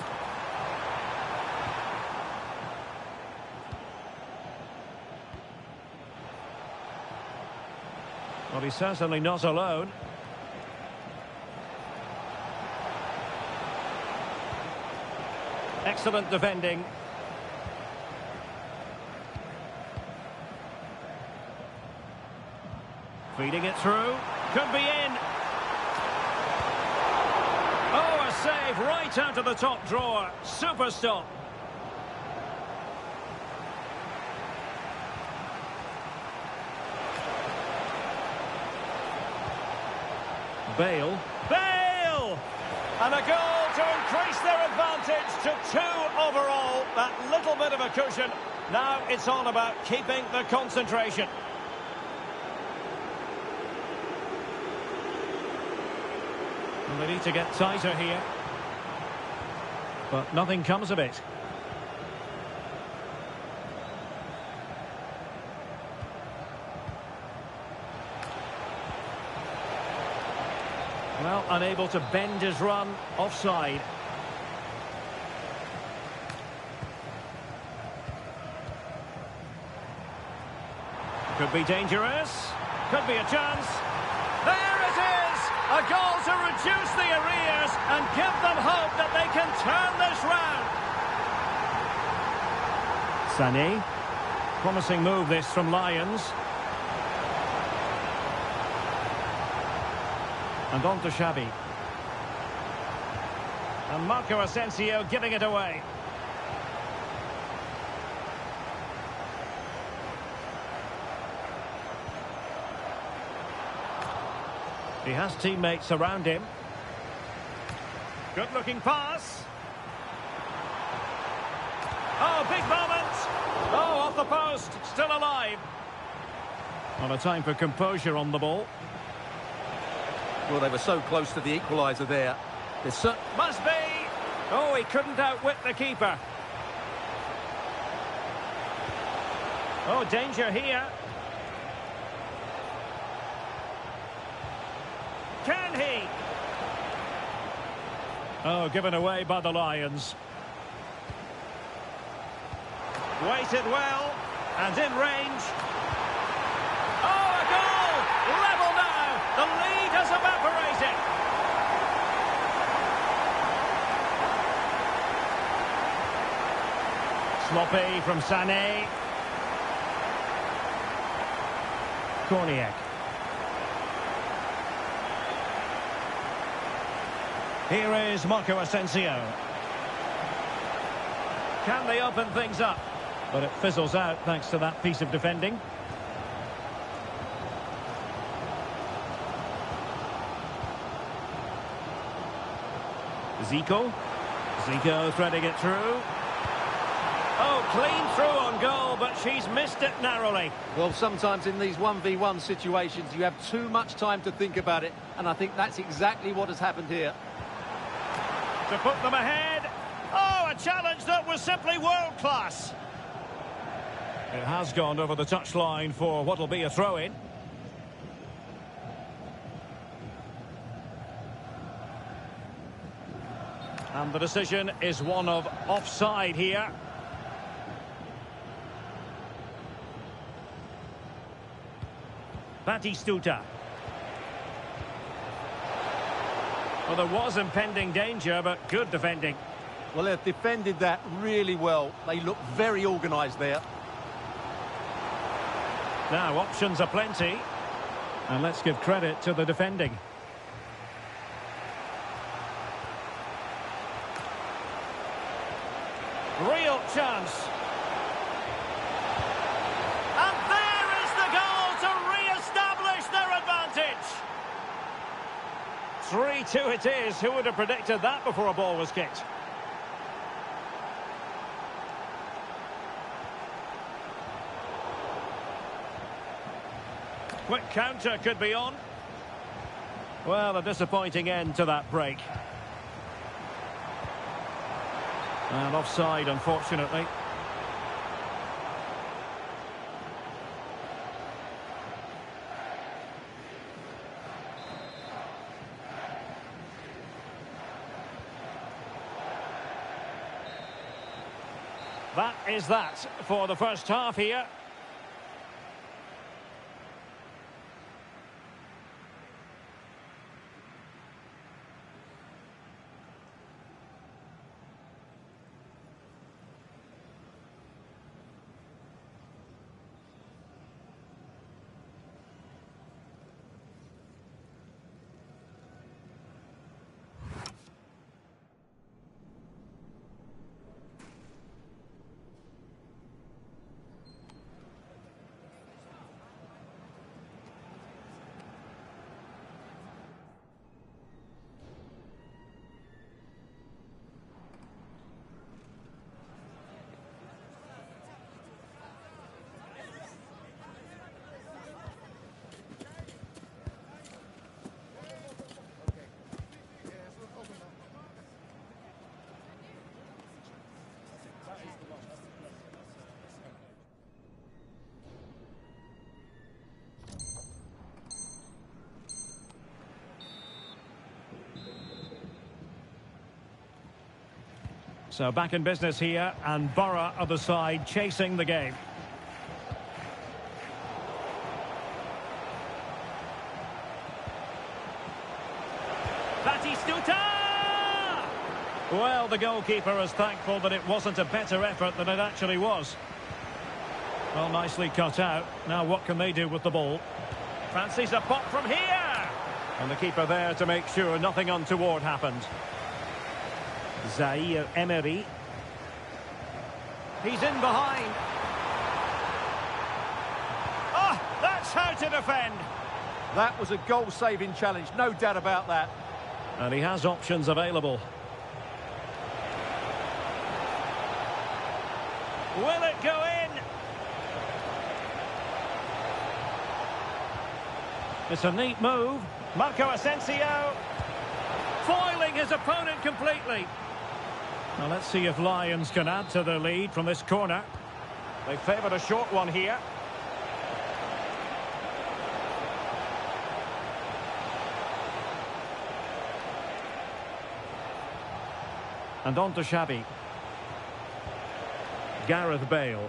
Well, he's certainly not alone. Excellent defending. Feeding it through. Could be in. Oh, a save right out of the top drawer. Super stop. Bale. Bale! And a goal to increase their advantage to 2 overall. That little bit of a cushion. Now it's all about keeping the concentration. And they need to get tighter here. But nothing comes of it. Well, unable to bend his run, offside. Could be dangerous. Could be a chance. There it is! A goal to reduce the arrears and give them hope that they can turn this round. Sané. Promising move this from Lions. And on to Xavi. And Marco Asensio giving it away. He has teammates around him. Good looking pass. Oh, big moment. Oh, off the post. Still alive. On a time for composure on the ball. Well, they were so close to the equaliser there. Must be. Oh, he couldn't outwit the keeper. Oh, danger here. Can he? Oh, given away by the Lions. Waited well, and in range. Oh, a goal! Level now! The lead has evaporated. Sloppy from Sané. Korniak. Here is Marco Asensio. Can they open things up? But it fizzles out thanks to that piece of defending. Zico. Zico threading it through. Oh, clean through on goal, but she's missed it narrowly. Well, sometimes in these 1v1 situations, you have too much time to think about it, and I think that's exactly what has happened here. To put them ahead. Oh, a challenge that was simply world-class. It has gone over the touchline for what will be a throw-in. And the decision is one of offside here. Batistuta. Well, there was impending danger, but good defending. Well, they've defended that really well. They look very organised there. Now, options are plenty. And let's give credit to the defending. Real chance. And there is the goal to re-establish their advantage. 3-2 it is. Who would have predicted that before a ball was kicked? Quick counter could be on. Well, a disappointing end to that break. And offside, unfortunately. That is that for the first half here. So back in business here, and Borough other side chasing the game. Batistuta! Well, the goalkeeper is thankful that it wasn't a better effort than it actually was. Well, nicely cut out. Now what can they do with the ball? Fancies a pop from here! And the keeper there to make sure nothing untoward happened. Zaire Emery. He's in behind. Oh, that's how to defend. That was a goal-saving challenge, no doubt about that. And he has options available. Will it go in? It's a neat move. Marco Asensio foiling his opponent completely. Now let's see if Lions can add to their lead from this corner. They favoured a short one here. And on to Xavi. Gareth Bale.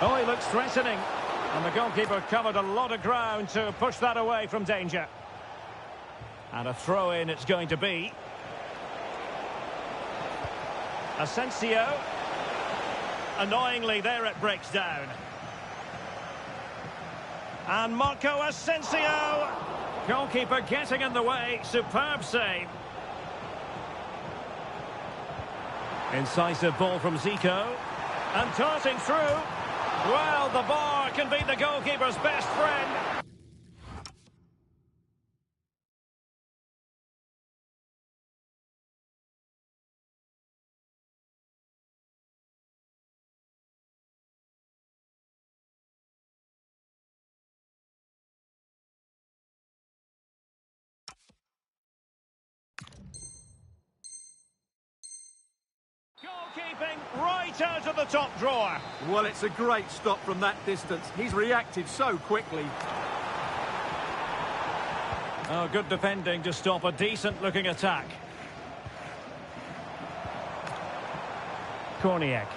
Oh, he looks threatening. And the goalkeeper covered a lot of ground to push that away from danger. And a throw-in it's going to be. Asensio. Annoyingly, there it breaks down. And Marco Asensio. Goalkeeper getting in the way. Superb save. Incisive ball from Zico. And darting through. Well, the bar can be the goalkeeper's best friend. Goalkeeping right out of the top drawer. Well, it's a great stop from that distance. He's reacted so quickly. Oh, good defending to stop a decent-looking attack. Korniak.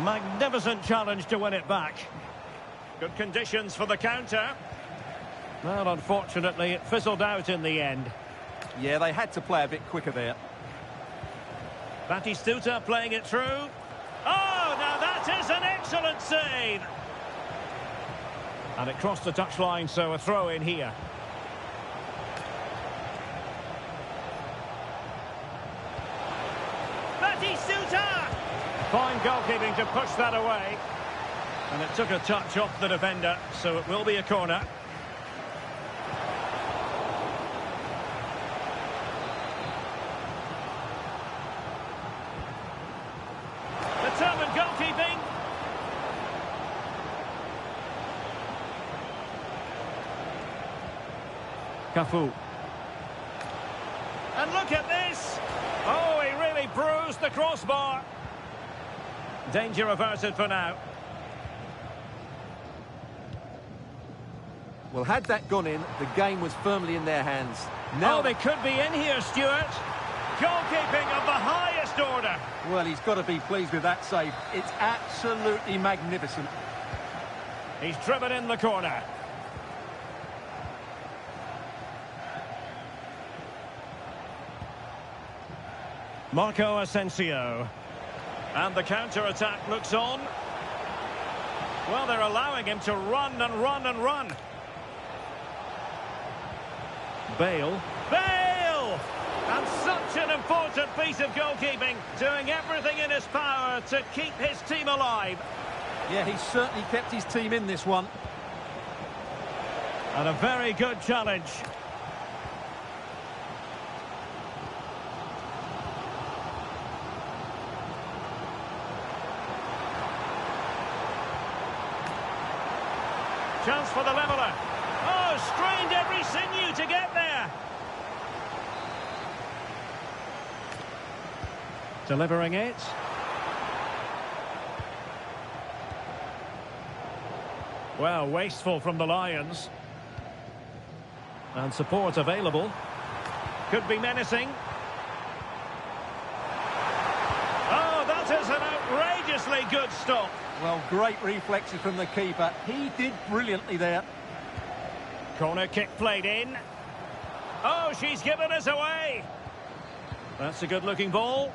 Magnificent challenge to win it back. Good conditions for the counter. Well, unfortunately, it fizzled out in the end. Yeah, they had to play a bit quicker there. Batistuta playing it through. Oh, now that is an excellent save. And it crossed the touchline, so a throw in here. Batistuta! Fine goalkeeping to push that away. And it took a touch off the defender, so it will be a corner. Determined goalkeeping. Cafu. And look at this. Oh, he really bruised the crossbar. Danger averted for now. Well, had that gone in, the game was firmly in their hands. Now they could be in here, Stuart. Goalkeeping of the highest order. Well, he's got to be pleased with that save. It's absolutely magnificent. He's driven in the corner. Marco Asensio. And the counter-attack looks on. Well, they're allowing him to run and run and run. Bale. Bale! And such an important piece of goalkeeping, doing everything in his power to keep his team alive. Yeah, he's certainly kept his team in this one. And a very good challenge. Chance for the leveller. Oh, strained every sinew to get there. Delivering it. Well, wasteful from the Lions. And support available. Could be menacing. Oh, that is an outrageously good stop. Well, great reflexes from the keeper. He did brilliantly there. Corner kick played in. Oh, she's given us away. That's a good-looking ball.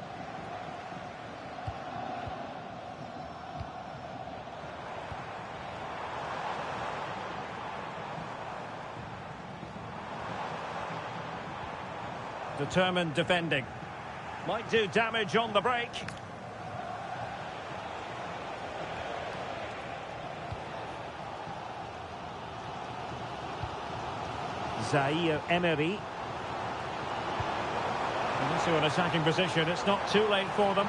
Determined defending. Might do damage on the break. Zaire Emery. And into an attacking position. It's not too late for them.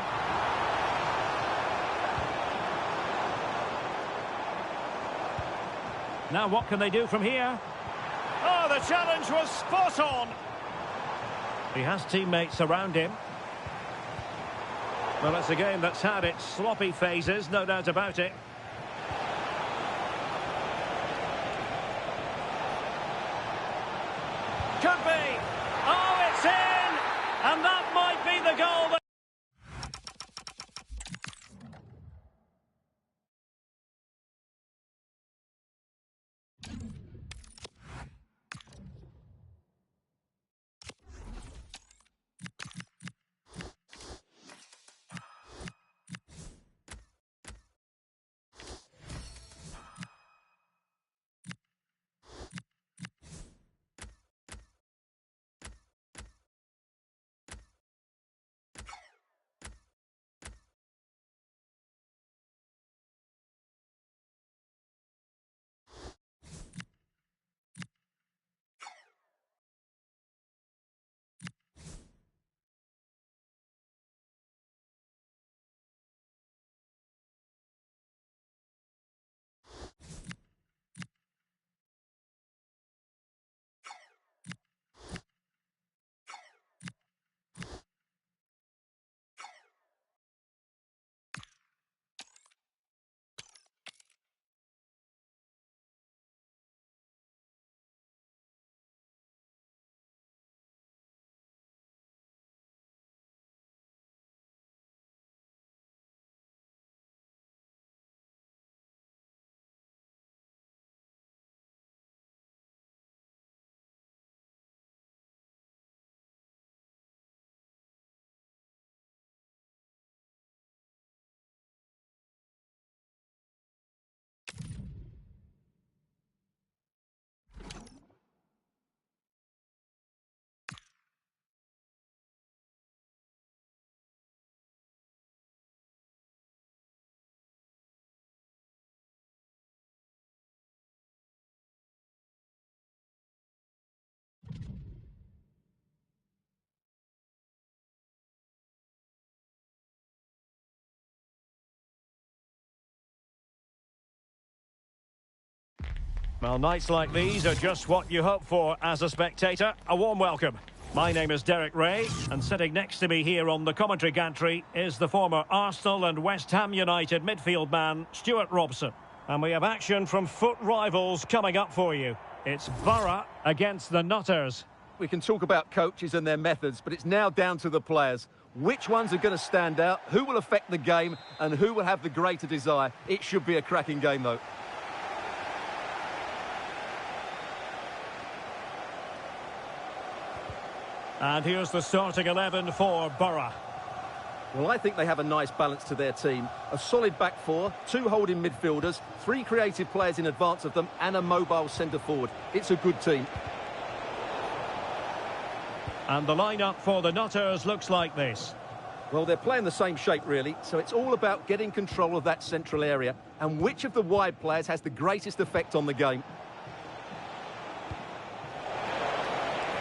Now what can they do from here? Oh, the challenge was spot on. He has teammates around him. Well, it's a game that's had its sloppy phases, no doubt about it. Could be. Oh, it's in! And that might be the goal that... Well, nights like these are just what you hope for as a spectator. A warm welcome. My name is Derek Ray, and sitting next to me here on the commentary gantry is the former Arsenal and West Ham United midfield man, Stuart Robson. And we have action from foot rivals coming up for you. It's Borough against the Nutters. We can talk about coaches and their methods, but it's now down to the players. Which ones are going to stand out, who will affect the game, and who will have the greater desire? It should be a cracking game, though. And here's the starting 11 for Borough. Well, I think they have a nice balance to their team. A solid back four, two holding midfielders, three creative players in advance of them, and a mobile centre-forward. It's a good team. And the lineup for the Nutters looks like this. Well, they're playing the same shape, really, so it's all about getting control of that central area and which of the wide players has the greatest effect on the game.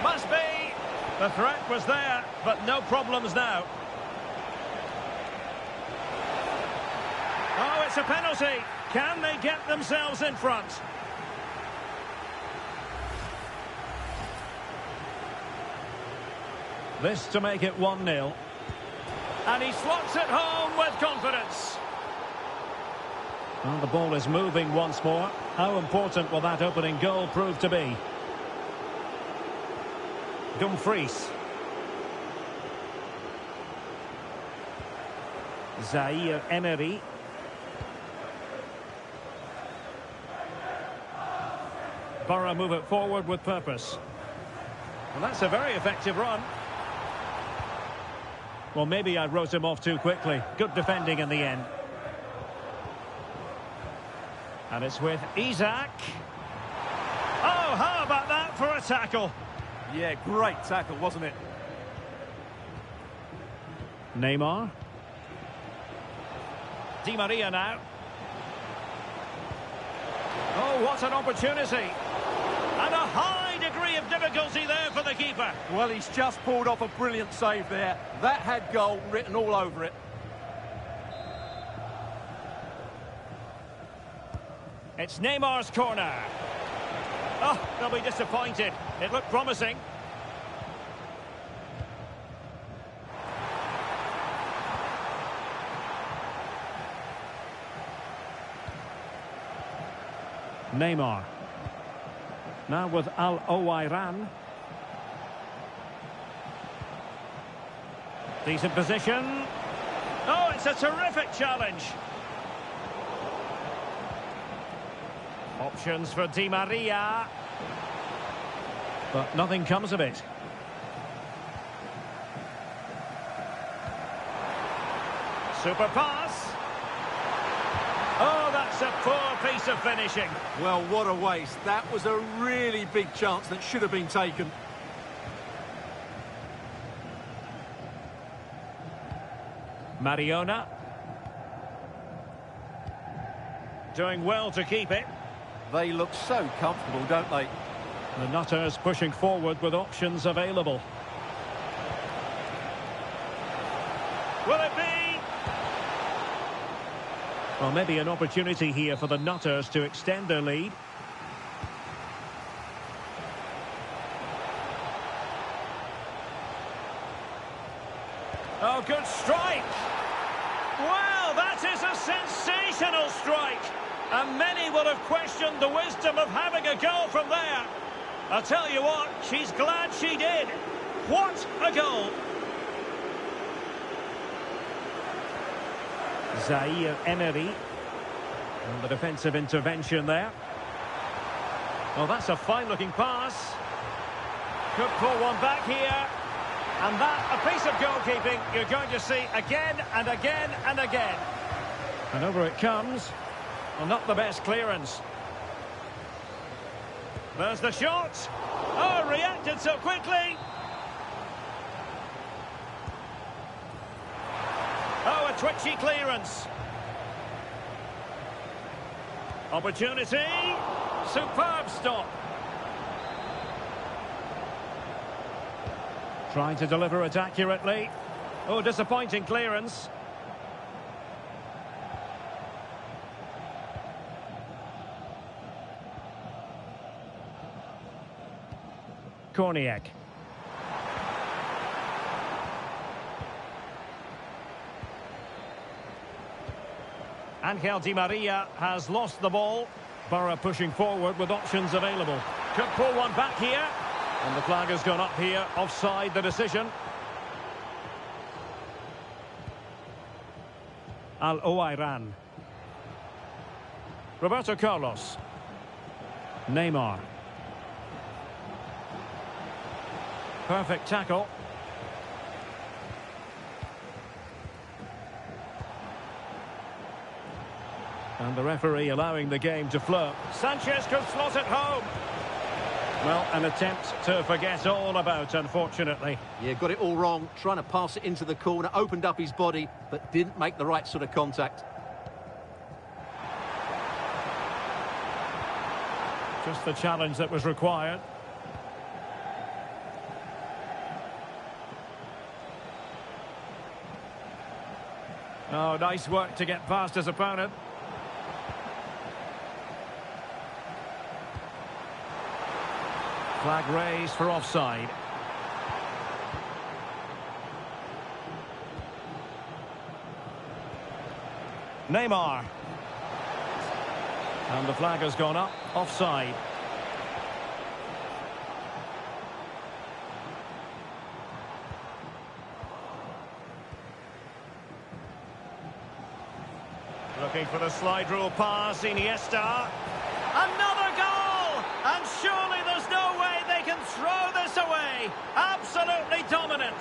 Must be! The threat was there, but no problems now. Oh, it's a penalty. Can they get themselves in front? This to make it 1-0. And he slots it home with confidence. Well, the ball is moving once more. How important will that opening goal prove to be? Dumfries. Zaire Emery. Borough move it forward with purpose. Well, that's a very effective run. Well, maybe I wrote him off too quickly. Good defending in the end. And it's with Isak. Oh, how about that for a tackle? Yeah, great tackle, wasn't it? Neymar. Di Maria now. Oh, what an opportunity. And a high degree of difficulty there for the keeper. Well, he's just pulled off a brilliant save there. That had goal written all over it. It's Neymar's corner. Oh, they'll be disappointed. It looked promising. Neymar. Now with Al Owairan. Decent position. Oh, it's a terrific challenge. Options for Di Maria. But nothing comes of it. Super pass. Oh, that's a poor piece of finishing. Well, what a waste. That was a really big chance that should have been taken. Mariona. Doing well to keep it. They look so comfortable, don't they? The Nutters pushing forward with options available. Will it be? Well, maybe an opportunity here for the Nutters to extend their lead. Oh, good strike. Well, that is a sensational strike. And many will have questioned the wisdom of having a goal from there. I'll tell you what, she's glad she did. What a goal. Zaire Emery. And the defensive intervention there. Well, that's a fine-looking pass. Could pull one back here. And that, a piece of goalkeeping you're going to see again and again and again. And over it comes. Well, not the best clearance. There's the shot. Oh, reacted so quickly. Oh, a twitchy clearance. Opportunity. Superb stop. Trying to deliver it accurately. Oh, disappointing clearance. Korniak. Angel Di Maria has lost the ball. Borough pushing forward with options available. Could pull one back here. And the flag has gone up here. Offside the decision. Al Owairan. Roberto Carlos. Neymar. Perfect tackle. And the referee allowing the game to flow. Sanchez could slot it home. Well, an attempt to forget all about, unfortunately. Yeah, got it all wrong. Trying to pass it into the corner, opened up his body, but didn't make the right sort of contact. Just the challenge that was required. Oh, nice work to get past his opponent. Flag raised for offside. Neymar. And the flag has gone up. Offside. Looking for the slide rule pass. Iniesta. Another goal! And surely there's no way they can throw this away. Absolutely dominant.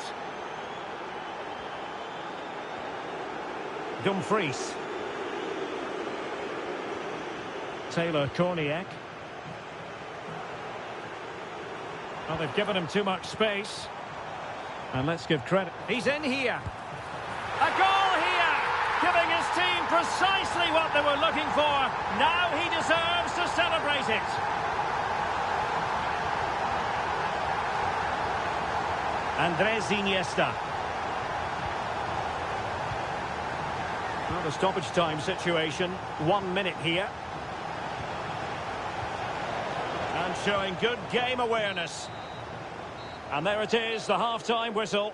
Dumfries. Taylor Korniak. Well, they've given him too much space. And let's give credit. He's in here. A goal here! Giving his team precisely what they were looking for. Now he deserves to celebrate it. Andres Iniesta. Well, the stoppage time situation. 1 minute here. And showing good game awareness. And there it is, the half-time whistle.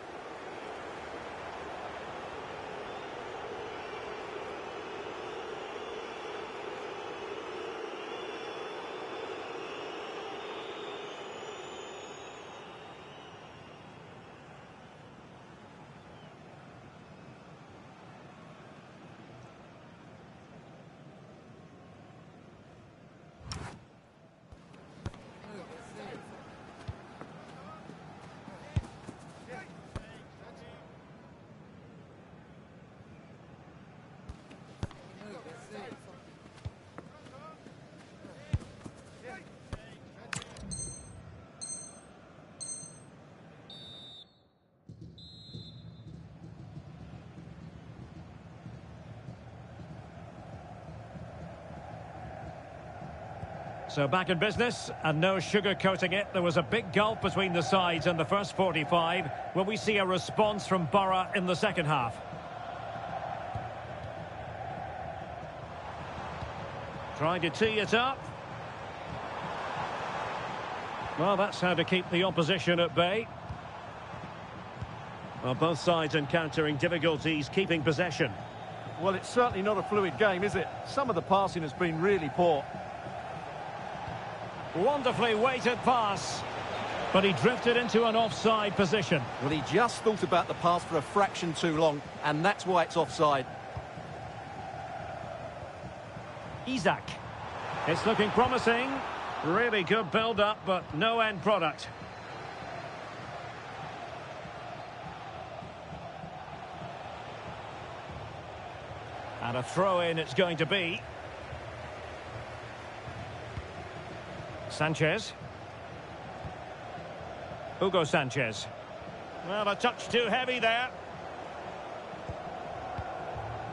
So back in business, and no sugarcoating it. There was a big gulf between the sides in the first 45. Will we see a response from Borough in the second half? Trying to tee it up. Well, that's how to keep the opposition at bay. Well, both sides encountering difficulties keeping possession. Well, it's certainly not a fluid game, is it? Some of the passing has been really poor. Wonderfully weighted pass. But he drifted into an offside position. Well, he just thought about the pass for a fraction too long, and that's why it's offside. Isak. It's looking promising. Really good build-up, but no end product. And a throw-in it's going to be. Sanchez. Hugo Sanchez. Well, a touch too heavy there.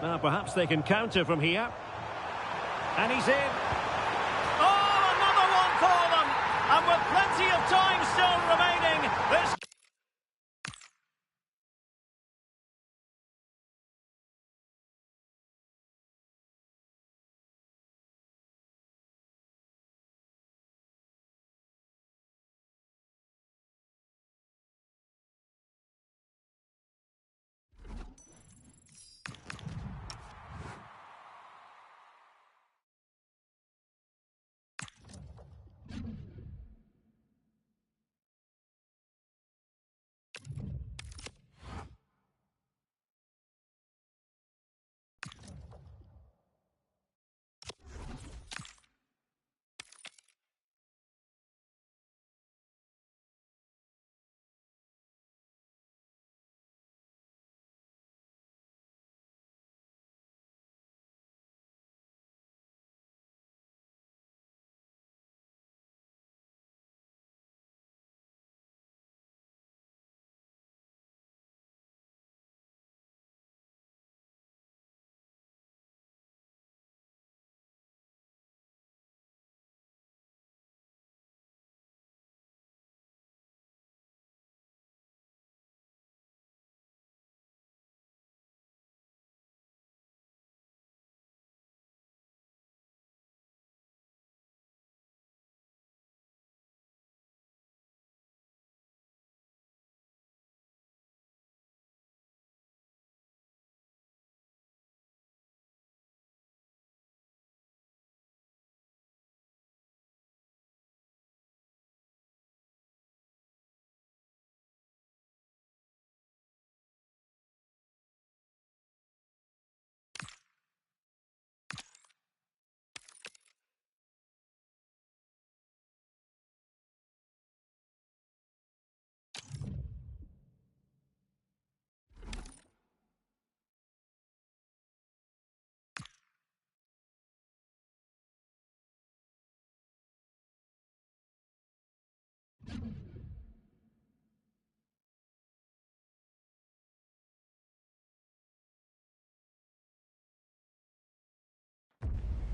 Now, perhaps they can counter from here. And he's in. Oh, another one for them! And with plenty of time still remaining, this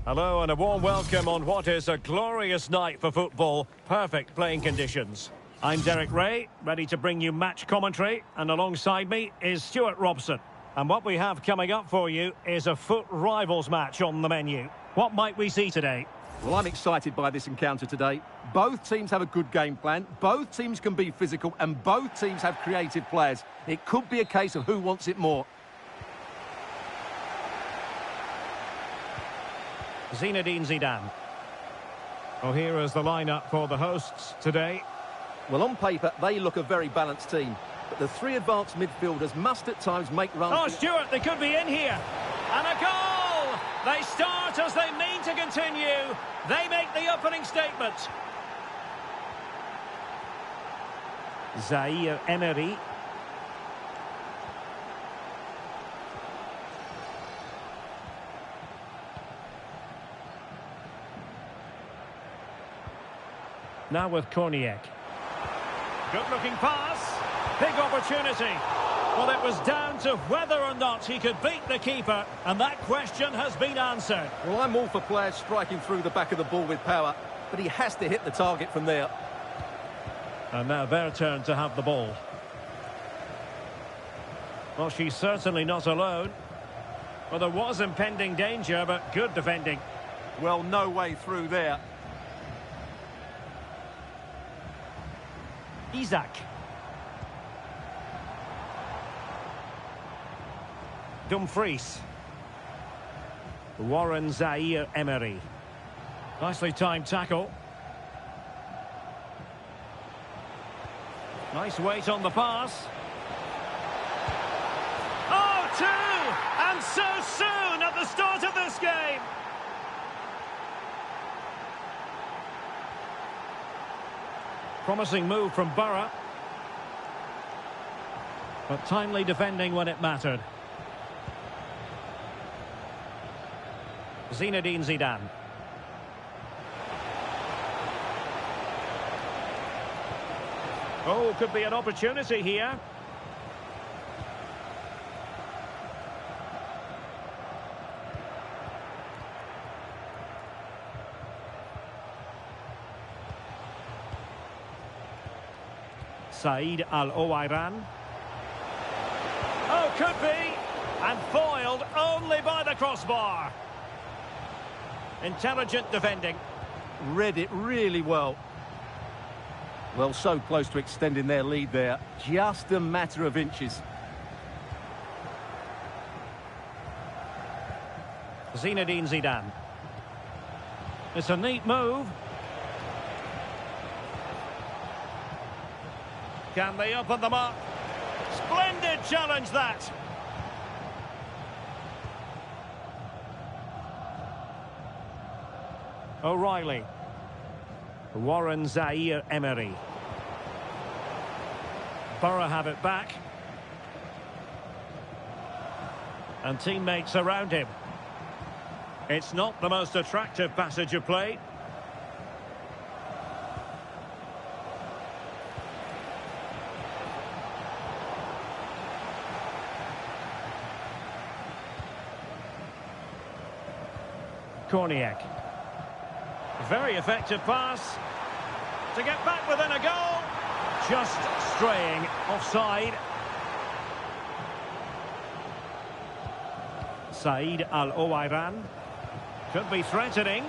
Hello and a warm welcome on what is a glorious night for football. Perfect playing conditions. I'm Derek Ray, ready to bring you match commentary, and alongside me is Stuart Robson. And what we have coming up for you is a foot rivals match on the menu. What might we see today? Well, I'm excited by this encounter today. Both teams have a good game plan, both teams can be physical, and both teams have creative players. It could be a case of who wants it more. Zinedine Zidane. Well, here is the lineup for the hosts today. Well, on paper, they look a very balanced team. But the three advanced midfielders must at times make runs. Oh, Stuart, they could be in here. And a goal! They start as they mean to continue. They make the opening statement. Zaire Emery. Now with Korniak. Good-looking pass. Big opportunity. Well, it was down to whether or not he could beat the keeper, and that question has been answered. Well, I'm all for players striking through the back of the ball with power, but he has to hit the target from there. And now their turn to have the ball. Well, she's certainly not alone. Well, there was impending danger, but good defending. Well, no way through there. Isaac. Dumfries. Warren Zaire Emery. Nicely timed tackle. Nice weight on the pass. Oh, two! And so soon at the start of this game! Promising move from Borough. But timely defending when it mattered. Zinedine Zidane. Oh, could be an opportunity here. Said Al-Owairan. Oh, could be. And foiled only by the crossbar. Intelligent defending. Read it really well. Well, so close to extending their lead there. Just a matter of inches. Zinedine Zidane. It's a neat move. Can they open them up? Splendid challenge, that. O'Reilly. Warren Zaire Emery. Borough have it back. And teammates around him. It's not the most attractive passage of play. Korniak. Very effective pass. To get back within a goal. Just straying offside. Said Al-Owairan. Could be threatening.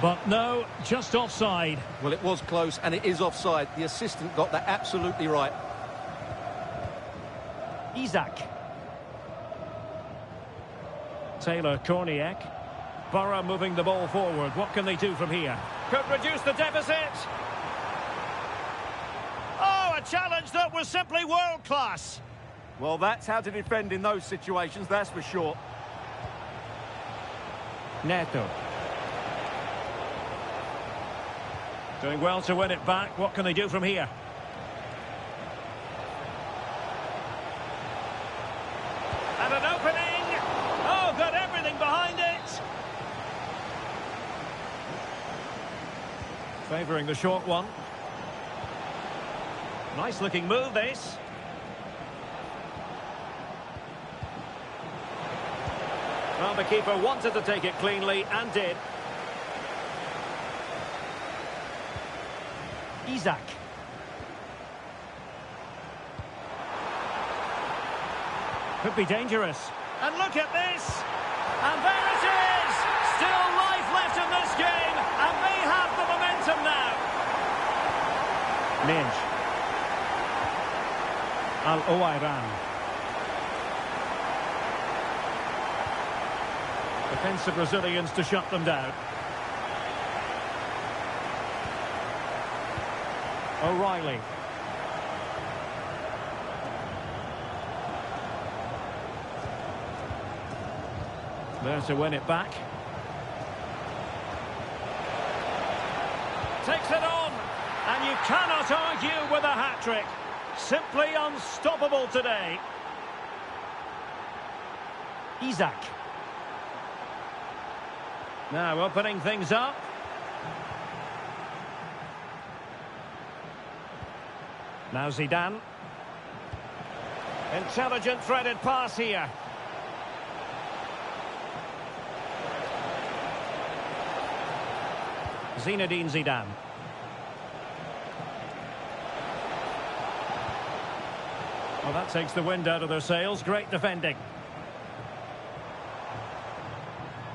But no, just offside. Well, it was close and it is offside. The assistant got that absolutely right. Isaac. Taylor Korniak. Borough moving the ball forward. What can they do from here? Could reduce the deficit. Oh, a challenge that was simply world-class. Well, that's how to defend in those situations, that's for sure. Neto. Doing well to win it back. What can they do from here? And an opening. Oh, got everything behind it. Favouring the short one. Nice looking move, this. Well, the keeper wanted to take it cleanly and did. Isak. Could be dangerous. And look at this! And there it is! Still life left in this game, and they have the momentum now. Minge. Al-Owairan. Defensive Brazilians to shut them down. O'Reilly. There to win it back. Takes it on, and you cannot argue with a hat-trick. Simply unstoppable today. Isak. Now opening things up. Now Zidane. Intelligent threaded pass here. Zinedine Zidane. Well, that takes the wind out of their sails. Great defending.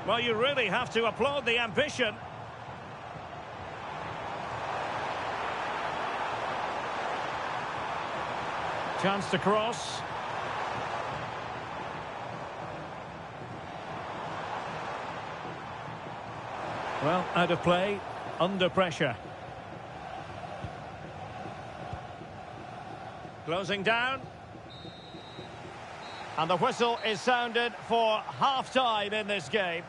Well, you really have to applaud the ambition. Chance to cross. Well, out of play, under pressure. Closing down. And the whistle is sounded for half-time in this game.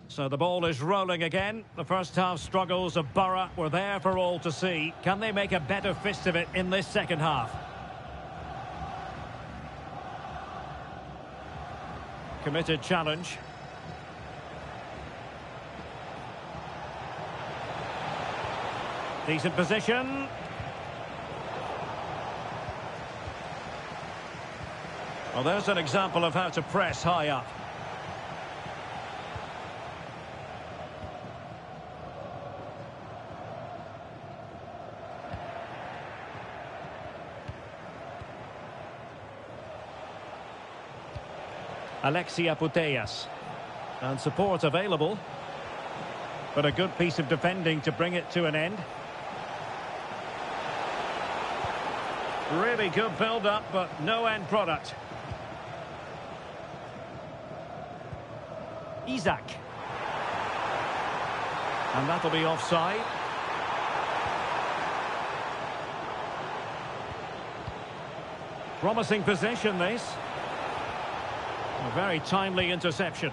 So the ball is rolling again. The first half struggles of Borough were there for all to see. Can they make a better fist of it in this second half? Committed challenge. Decent position. Well, there's an example of how to press high up. Alexia Putellas. And support available. But a good piece of defending to bring it to an end. Really good build-up, but no end product. Isak. And that'll be offside. Promising possession, this. A very timely interception.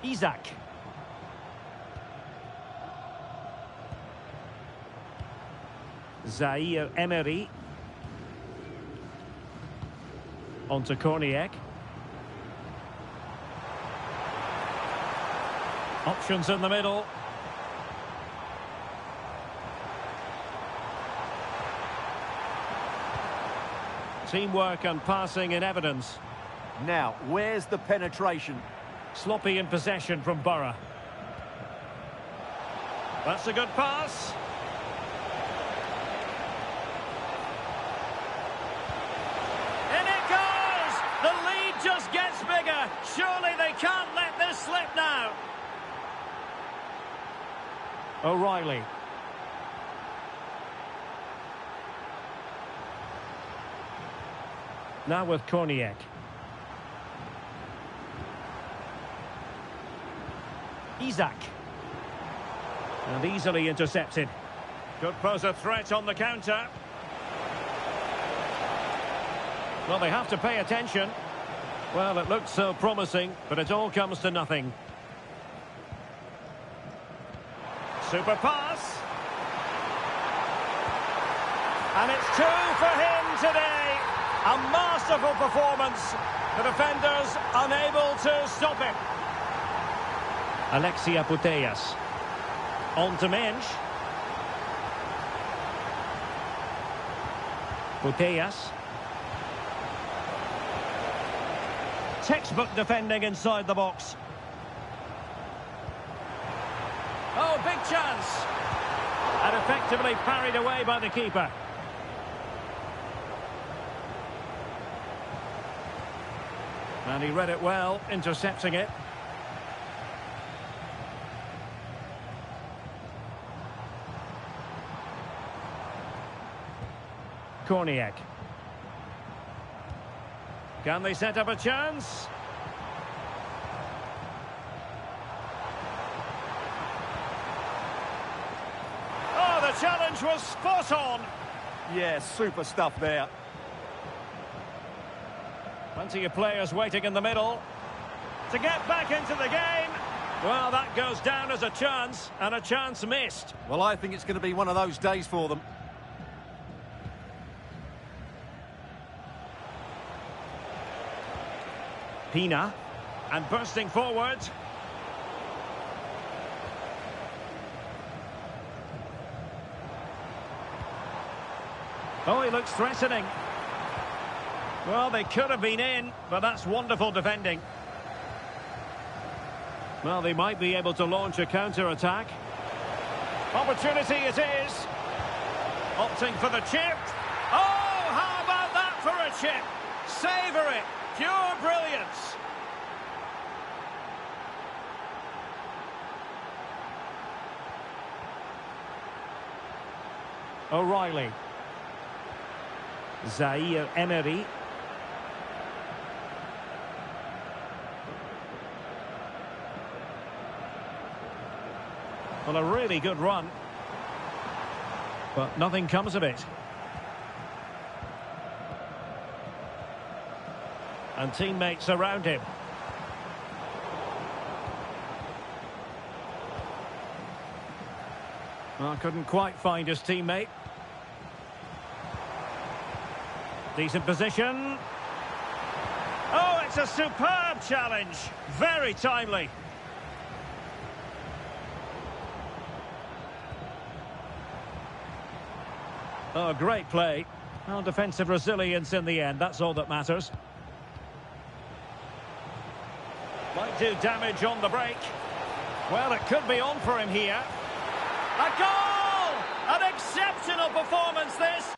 Isak. Zaire Emery. On to Korniak. Options in the middle. Teamwork and passing in evidence. Now, where's the penetration? Sloppy in possession from Borough. That's a good pass. In it goes! The lead just gets bigger. Surely they can't let this slip now. O'Reilly. Now with Korniak. Isak. And easily intercepted. Could pose a threat on the counter. Well, they have to pay attention. Well, it looked so promising, but it all comes to nothing. Super pass. And it's 2 for him today. A masterful performance. The defenders unable to stop him. Alexia Putellas. On to Mensch. Putellas. Textbook defending inside the box. Oh, big chance. And effectively parried away by the keeper. And he read it well, intercepting it. Korniak. Can they set up a chance? Oh, the challenge was spot on. Yeah, super stuff there. Plenty of players waiting in the middle to get back into the game. Well, that goes down as a chance, and a chance missed. Well, I think it's going to be one of those days for them. Pina, and bursting forward. Oh, he looks threatening. Well, they could have been in, but that's wonderful defending. Well, they might be able to launch a counter-attack. Opportunity it is. Opting for the chip. Oh, how about that for a chip? Savour it. Pure brilliance. O'Reilly. Zaire Emery. Well, a really good run. But nothing comes of it. And teammates around him. Well, couldn't quite find his teammate. Decent position. Oh, it's a superb challenge. Very timely. Oh, great play. Well, defensive resilience in the end. That's all that matters. Might do damage on the break. Well, it could be on for him here. A goal! An exceptional performance, this.